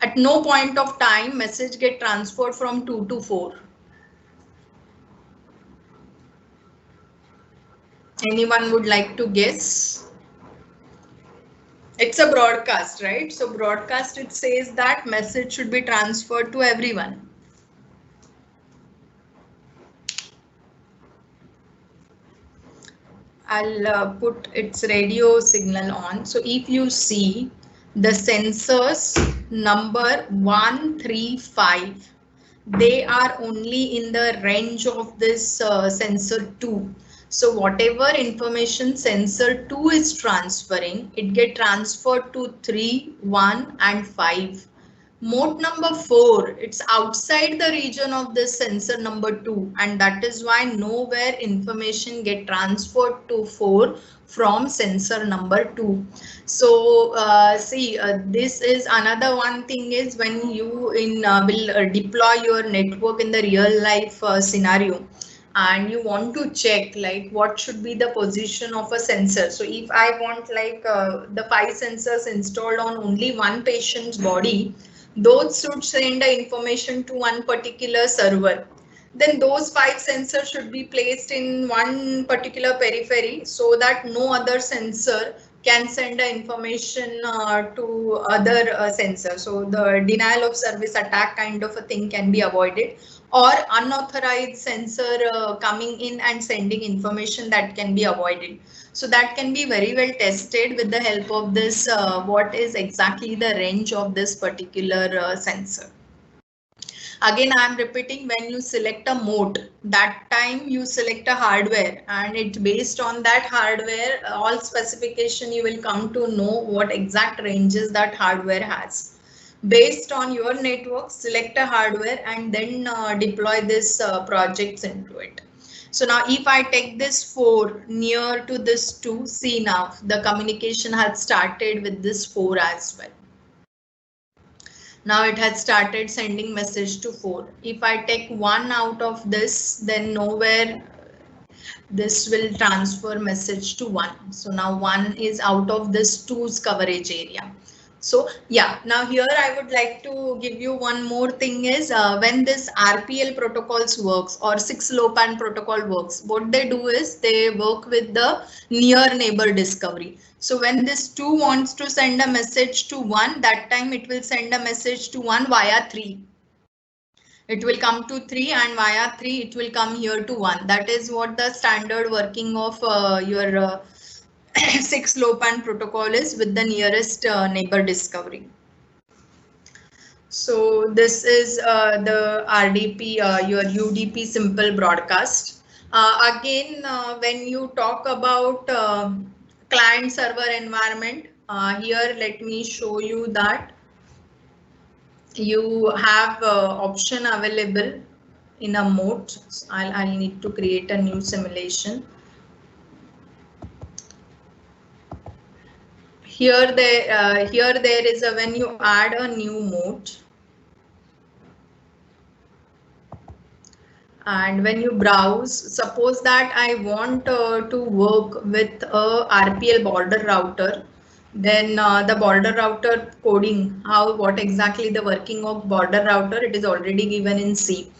At no point of time message get transferred from 2 to 4. Anyone would like to guess? It's a broadcast, right? So broadcast, it says that message should be transferred to everyone. I'll put its radio signal on. So if you see the sensors number 1, 3, 5, they are only in the range of this sensor 2. So whatever information sensor 2 is transferring, it get transferred to 3, 1 and 5. Mode number 4, it's outside the region of this sensor number 2, and that is why nowhere information get transferred to 4 from sensor number 2. So this is another one thing is when you will deploy your network in the real life scenario, and you want to check like what should be the position of a sensor. So if I want like the 5 sensors installed on only one patient's body, those should send the information to one particular server. Then those 5 sensors should be placed in one particular periphery so that no other sensor can send the information to other sensors. So the denial of service attack kind of a thing can be avoided, or unauthorized sensor coming in and sending information, that can be avoided. So that can be very well tested with the help of this, what is exactly the range of this particular sensor. Again, I am repeating, when you select a mode, that time you select a hardware, and it's based on that hardware, all specification you will come to know what exact ranges that hardware has. Based on your network, select a hardware and then deploy this projects into it. So now if I take this 4 near to this 2, see now the communication has started with this 4 as well. Now it has started sending message to 4. If I take 1 out of this, then nowhere this will transfer message to 1. So now 1 is out of this 2's coverage area. So yeah, now here I would like to give you one more thing is when this RPL protocols works or 6LoWPAN protocol works, what they do is they work with the near neighbor discovery. So when this 2 wants to send a message to 1, that time it will send a message to 1 via 3. It will come to 3 and via 3 it will come here to 1. That is what the standard working of your 6LoWPAN protocol is with the nearest neighbor discovery. So this is the RDP, your UDP simple broadcast. Again, when you talk about client server environment, here let me show you that you have option available in a mode. I'll need to create a new simulation. Here there is a, when you add a new mode and when you browse, suppose that I want to work with a RPL border router, then the border router coding, what exactly the working of border router, it is already given in C.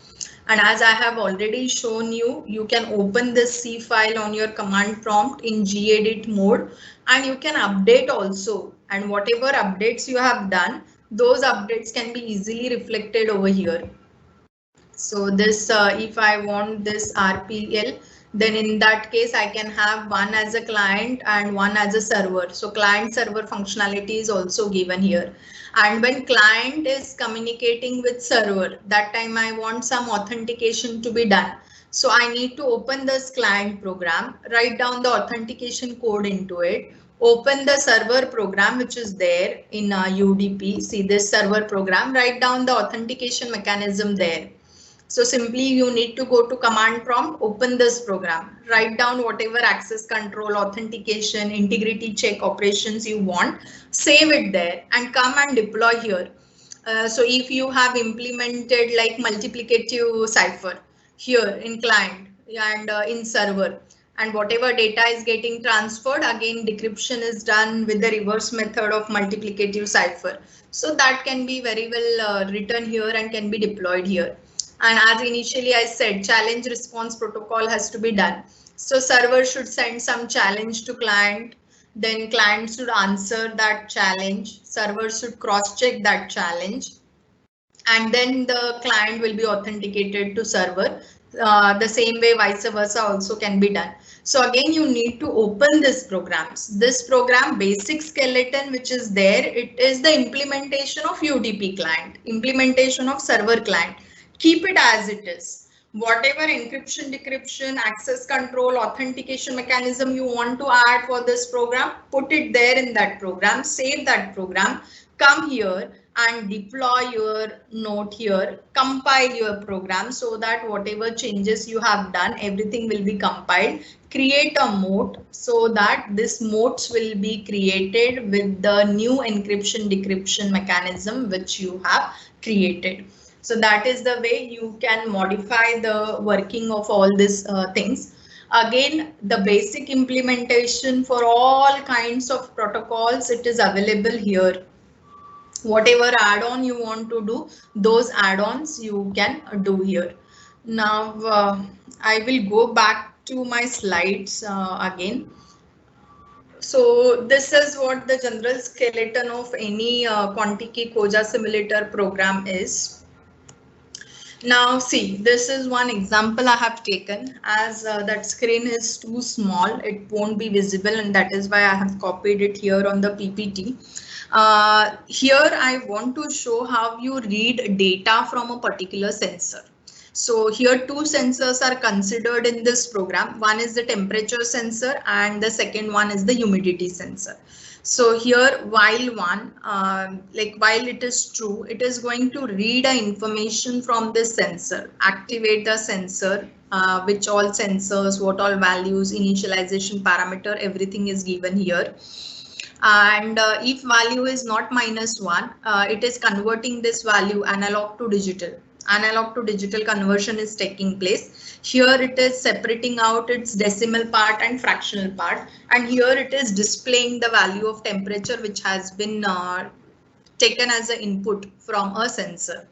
And as I have already shown you, you can open this C file on your command prompt in gedit mode and you can update also. And whatever updates you have done, those updates can be easily reflected over here. So this, if I want this RPL, then in that case, I can have one as a client and one as a server. So client server functionality is also given here. And when client is communicating with server, that time I want some authentication to be done. So I need to open this client program, write down the authentication code into it, open the server program which is there in UDP, see this server program, write down the authentication mechanism there. So simply you need to go to command prompt, open this program, write down whatever access control, authentication, integrity check operations you want, save it there and come and deploy here. So if you have implemented like multiplicative cipher here in client and in server, and whatever data is getting transferred, again decryption is done with the reverse method of multiplicative cipher. So that can be very well written here and can be deployed here. And as initially I said, challenge response protocol has to be done. So server should send some challenge to client, then client should answer that challenge, server should cross check that challenge, and then the client will be authenticated to server. The same way vice versa also can be done. So again, you need to open this programs. This program basic skeleton which is there, it is the implementation of UDP client, implementation of server client. Keep it as it is. Whatever encryption, decryption, access control, authentication mechanism you want to add for this program, put it there in that program, save that program, come here and deploy your node here, compile your program so that whatever changes you have done, everything will be compiled. Create a mode so that this modes will be created with the new encryption, decryption mechanism which you have created. So that is the way you can modify the working of all these things. Again, the basic implementation for all kinds of protocols, it is available here. Whatever add-on you want to do, those add-ons you can do here. Now, I will go back to my slides again. So this is what the general skeleton of any Contiki Koja simulator program is. Now see, this is one example I have taken. As that screen is too small, it won't be visible, and that is why I have copied it here on the PPT. Here I want to show how you read data from a particular sensor. So here two sensors are considered in this program. One is the temperature sensor and the second one is the humidity sensor. So here while one, while it is true, it is going to read the information from this sensor, activate the sensor, which all sensors, what all values, initialization parameter, everything is given here. And if value is not -1, it is converting this value analog to digital. Analog to digital conversion is taking place. Here it is separating out its decimal part and fractional part, and here it is displaying the value of temperature which has been taken as an input from a sensor.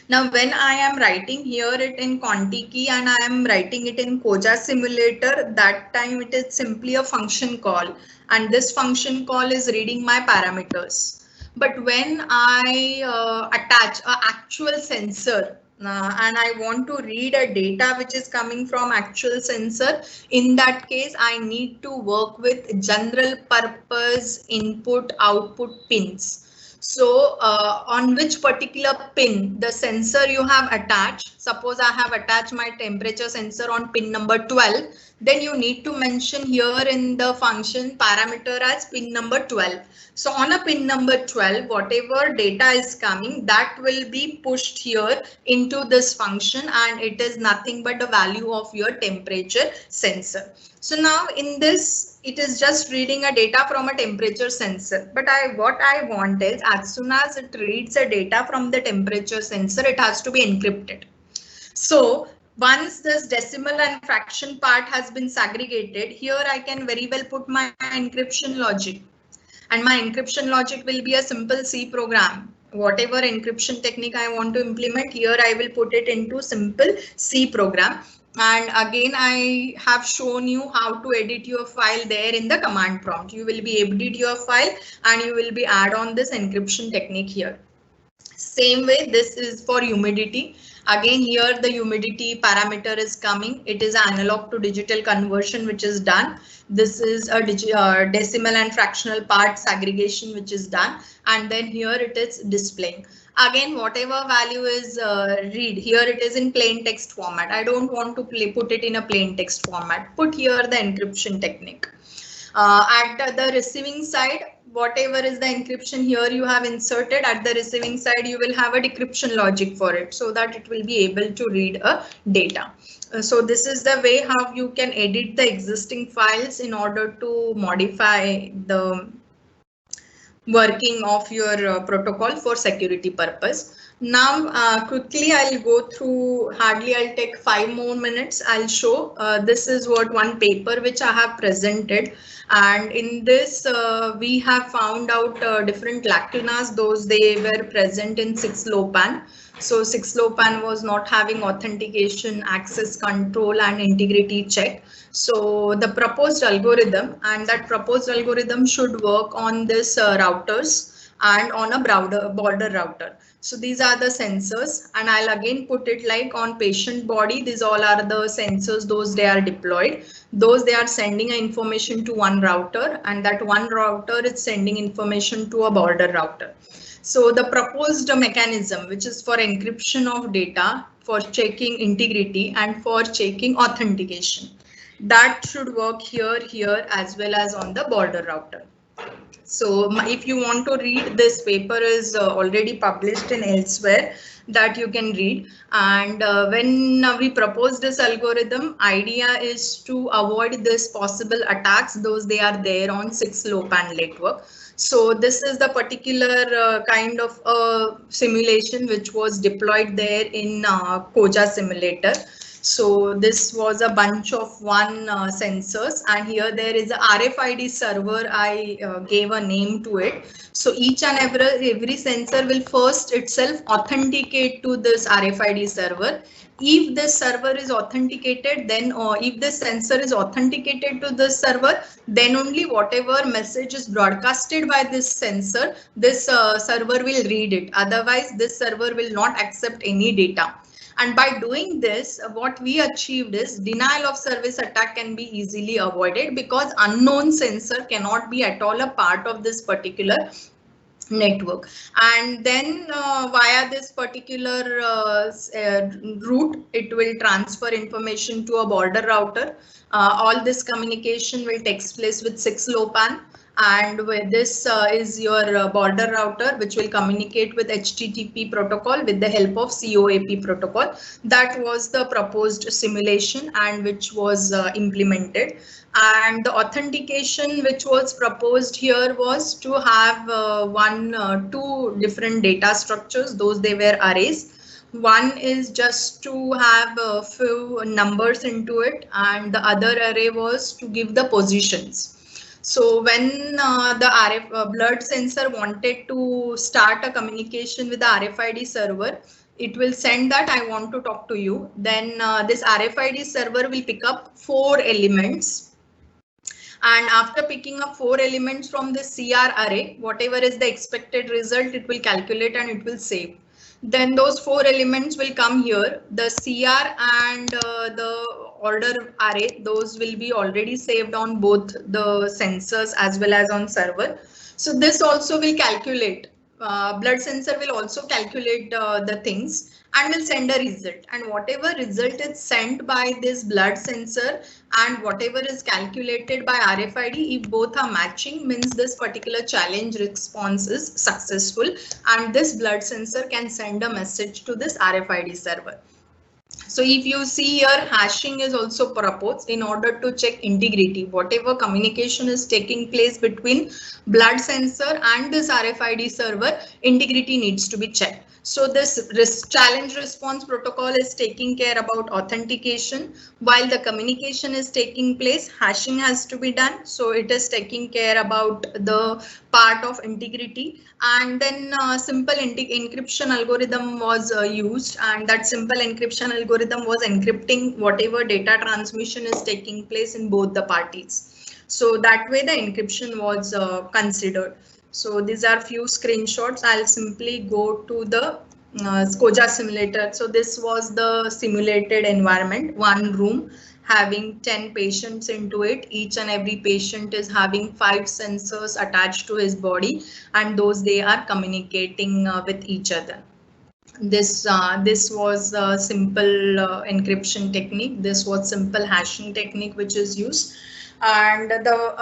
Now, when I am writing here it in Contiki and I am writing it in Koja simulator, that time it is simply a function call, and this function call is reading my parameters. But when I attach an actual sensor and I want to read a data which is coming from actual sensor, in that case I need to work with general purpose input output pins. So on which particular pin the sensor you have attached, suppose I have attached my temperature sensor on pin number 12, then you need to mention here in the function parameter as pin number 12. So on a pin number 12, whatever data is coming, that will be pushed here into this function, and it is nothing but the value of your temperature sensor. So now in this, it is just reading a data from a temperature sensor. But what I want is, as soon as it reads a data from the temperature sensor, it has to be encrypted. So once this decimal and fraction part has been segregated, here I can very well put my encryption logic. And my encryption logic will be a simple C program. Whatever encryption technique I want to implement, here I will put it into simple C program. And again, I have shown you how to edit your file there in the command prompt. You will be edit your file and you will be add on this encryption technique here. Same way, this is for humidity. Again, here the humidity parameter is coming. It is analog to digital conversion which is done. This is a decimal and fractional part segregation which is done. And then here it is displaying. Again, whatever value is read, here it is in plain text format. I don't want to put it in a plain text format. Put here the encryption technique. At the receiving side, whatever is the encryption here you have inserted, at the receiving side you will have a decryption logic for it, so that it will be able to read a data. So this is the way how you can edit the existing files in order to modify the working of your protocol for security purpose. Now quickly I'll go through, hardly I'll take 5 more minutes. I'll show this is what one paper which I have presented, and in this we have found out different lacunas, those they were present in 6LoWPAN. So 6LoWPAN was not having authentication, access control and integrity check. So the proposed algorithm, and that proposed algorithm should work on this routers and on a border router. So these are the sensors, and I'll again put it like on patient body. These all are the sensors, those they are deployed. Those they are sending information to one router, and that one router is sending information to a border router. So the proposed mechanism, which is for encryption of data, for checking integrity and for checking authentication, that should work here as well as on the border router. So if you want to read, this paper is already published in elsewhere that you can read. And when we propose this algorithm, idea is to avoid this possible attacks, those they are there on 6LoWPAN network. So this is the particular kind of simulation which was deployed there in Koja simulator. So this was a bunch of sensors, and here there is a RFID server. I gave a name to it. So each and every sensor will first itself authenticate to this RFID server. If this server is authenticated, then if this sensor is authenticated to this server, then only whatever message is broadcasted by this sensor, this server will read it. Otherwise, this server will not accept any data. And by doing this, what we achieved is denial of service attack can be easily avoided, because unknown sensor cannot be at all a part of this particular network. And then via this particular route, it will transfer information to a border router. All this communication will take place with 6LoWPAN. And this is your border router, which will communicate with HTTP protocol with the help of COAP protocol. That was the proposed simulation and which was implemented. And the authentication which was proposed here was to have two different data structures, those they were arrays. One is just to have a few numbers into it, and the other array was to give the positions. So when the blood sensor wanted to start a communication with the RFID server, it will send that I want to talk to you. Then this RFID server will pick up 4 elements. And after picking up 4 elements from the CR array, whatever is the expected result, it will calculate and it will save. Then those 4 elements will come here. The CR and the order array, those will be already saved on both the sensors as well as on server. So this also will calculate. Blood sensor will also calculate the things and will send a result, and whatever result is sent by this blood sensor and whatever is calculated by RFID, if both are matching, means this particular challenge response is successful, and this blood sensor can send a message to this RFID server. So if you see here, hashing is also proposed in order to check integrity. Whatever communication is taking place between blood sensor and this RFID server, integrity needs to be checked. So this challenge response protocol is taking care about authentication, while the communication is taking place, hashing has to be done. So it is taking care about the part of integrity, and then simple encryption algorithm was used, and that simple encryption algorithm was encrypting whatever data transmission is taking place in both the parties. So that way the encryption was considered. So these are few screenshots. I'll simply go to the SCOJA simulator. So this was the simulated environment, one room having 10 patients into it. Each and every patient is having 5 sensors attached to his body, and those they are communicating with each other. This was a simple encryption technique. This was simple hashing technique which is used. And the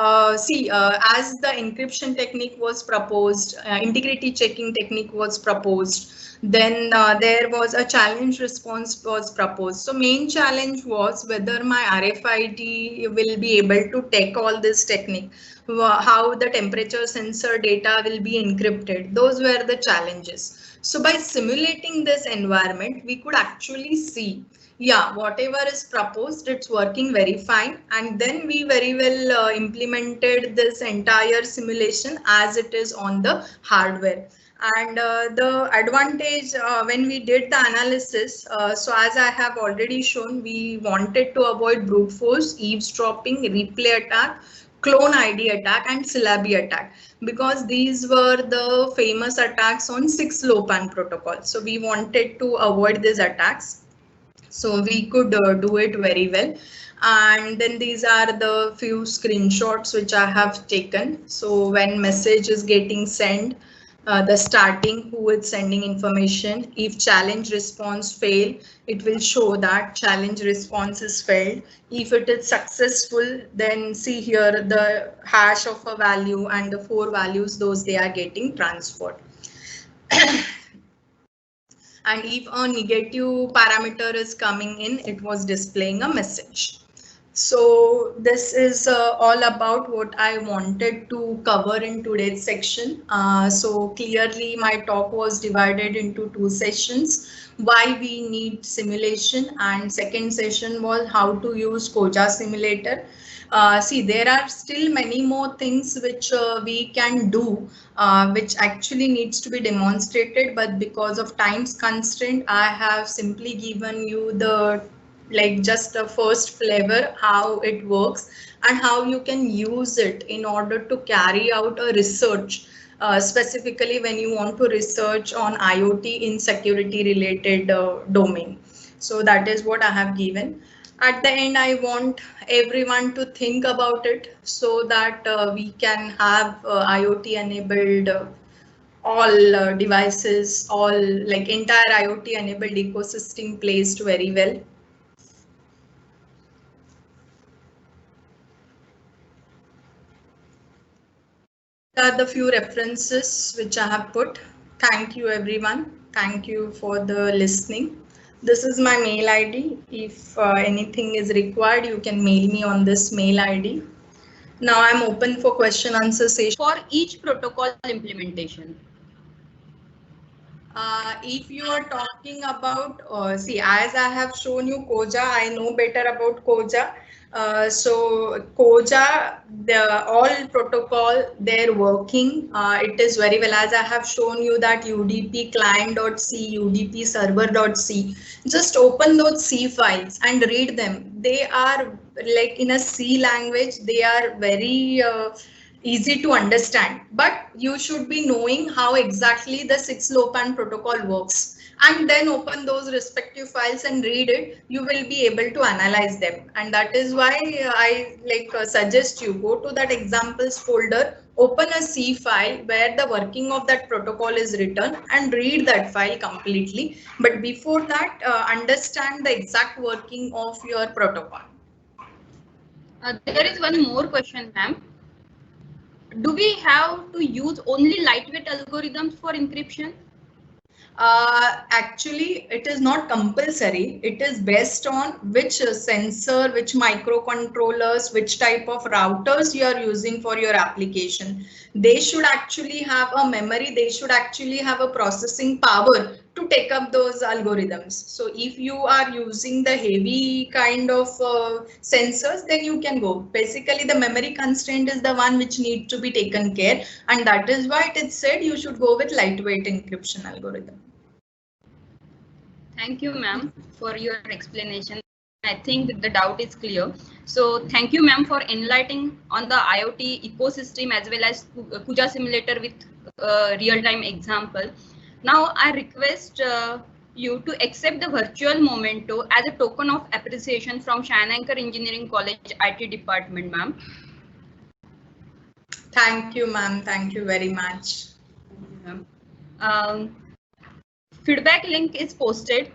as the encryption technique was proposed, integrity checking technique was proposed, then there was a challenge response was proposed. So main challenge was whether my RFID will be able to take all this technique, how the temperature sensor data will be encrypted. Those were the challenges. So by simulating this environment, we could actually see, yeah, whatever is proposed, it's working very fine. And then we very well implemented this entire simulation as it is on the hardware. And the advantage when we did the analysis, so as I have already shown, we wanted to avoid brute force, eavesdropping, replay attack, clone ID attack, and syllabi attack, because these were the famous attacks on 6LoWPAN protocol. So we wanted to avoid these attacks. So we could do it very well. And then these are the few screenshots which I have taken. So when message is getting sent, the starting, who is sending information. If challenge response fail, it will show that challenge response is failed. If it is successful, then see here the hash of a value and the 4 values, those they are getting transferred. And if a negative parameter is coming in, it was displaying a message. So this is all about what I wanted to cover in today's section. So clearly my talk was divided into 2 sessions. Why we need simulation, and second session was how to use SCOJA simulator. See, there are still many more things which we can do, which actually needs to be demonstrated, but because of time's constraint, I have simply given you the just the first flavor, how it works and how you can use it in order to carry out a research, specifically when you want to research on IoT in security related domain. So that is what I have given. At the end, I want everyone to think about it so that we can have IoT enabled all devices, all entire IoT enabled ecosystem placed very well. Are the few references which I have put. Thank you everyone. Thank you for the listening. This is my mail ID. If anything is required, you can mail me on this mail ID. Now I'm open for question answer session. For each protocol implementation. If you are talking about, see, as I have shown you Koja, I know better about Koja. So Koja, the all protocol, they're working. It is very well, as I have shown you that UDP client.c, UDP server.c. Just open those C files and read them. They are like in a C language. They are very easy to understand, but you should be knowing how exactly the 6LoWPAN protocol works, and then open those respective files and read it. You will be able to analyze them, and that is why I suggest you go to that examples folder, open a C file where the working of that protocol is written, and read that file completely. But before that, understand the exact working of your protocol. There is one more question, ma'am. Do we have to use only lightweight algorithms for encryption? Actually, it is not compulsory. It is based on which sensor, which microcontrollers, which type of routers you are using for your application. They should actually have a memory. They should actually have a processing power to take up those algorithms. So if you are using the heavy kind of sensors, then you can go. Basically, the memory constraint is the one which needs to be taken care, and that is why it is said you should go with lightweight encryption algorithm. Thank you, ma'am, for your explanation. I think the doubt is clear. So thank you, ma'am, for enlightening on the IoT ecosystem as well as Kuja simulator with real-time example. Now I request you to accept the virtual memento as a token of appreciation from Shine-Anchor Engineering College IT department, ma'am. Thank you, ma'am. Thank you very much. Feedback link is posted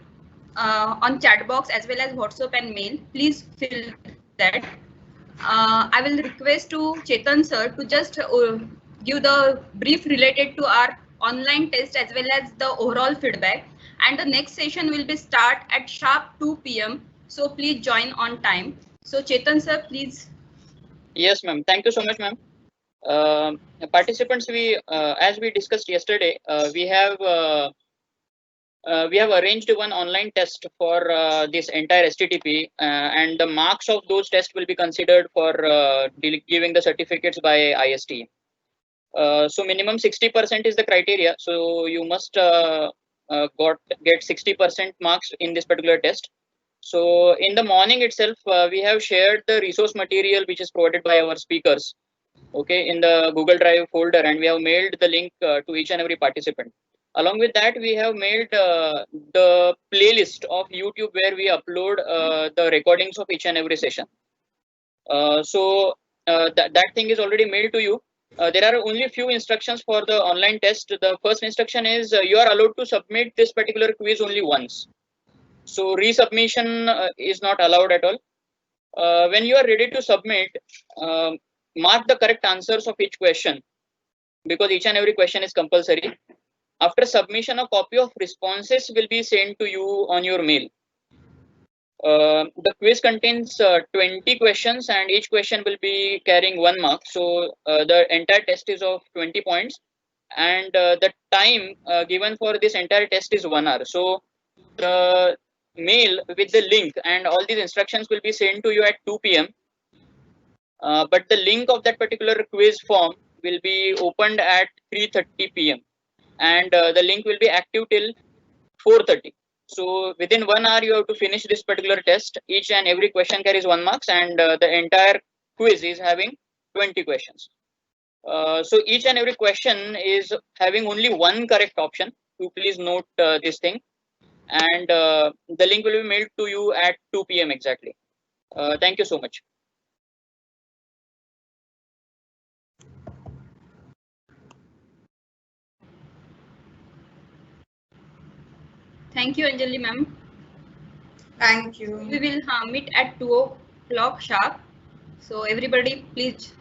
on chat box as well as WhatsApp and mail. Please fill that. I will request to Chetan sir to just give the brief related to our online test as well as the overall feedback. And the next session will be start at sharp 2 p.m. So please join on time. So Chetan sir, please. Yes, ma'am. Thank you so much, ma'am. Participants, as we discussed yesterday, we have arranged one online test for this entire STTP, and the marks of those tests will be considered for giving the certificates by IST. So minimum 60% is the criteria. So you must get 60% marks in this particular test. So in the morning itself, we have shared the resource material which is provided by our speakers, okay, in the Google Drive folder, and we have mailed the link to each and every participant. Along with that, we have made the playlist of YouTube where we upload the recordings of each and every session. So that thing is already mailed to you. There are only a few instructions for the online test. The first instruction is you are allowed to submit this particular quiz only once. So resubmission is not allowed at all. When you are ready to submit, mark the correct answers of each question, because each and every question is compulsory. After submission, a copy of responses will be sent to you on your mail. The quiz contains 20 questions, and each question will be carrying 1 mark. So the entire test is of 20 points, and the time given for this entire test is 1 hour. So the mail with the link and all these instructions will be sent to you at 2 p.m. But the link of that particular quiz form will be opened at 3:30 p.m. and the link will be active till 4:30. So within 1 hour, you have to finish this particular test. Each and every question carries 1 marks, and the entire quiz is having 20 questions. So each and every question is having only one correct option. So please note this thing, and the link will be mailed to you at 2 p.m. exactly. Thank you so much. Thank you, Anjali ma'am. Thank you. We will meet at 2 o'clock sharp. So everybody, please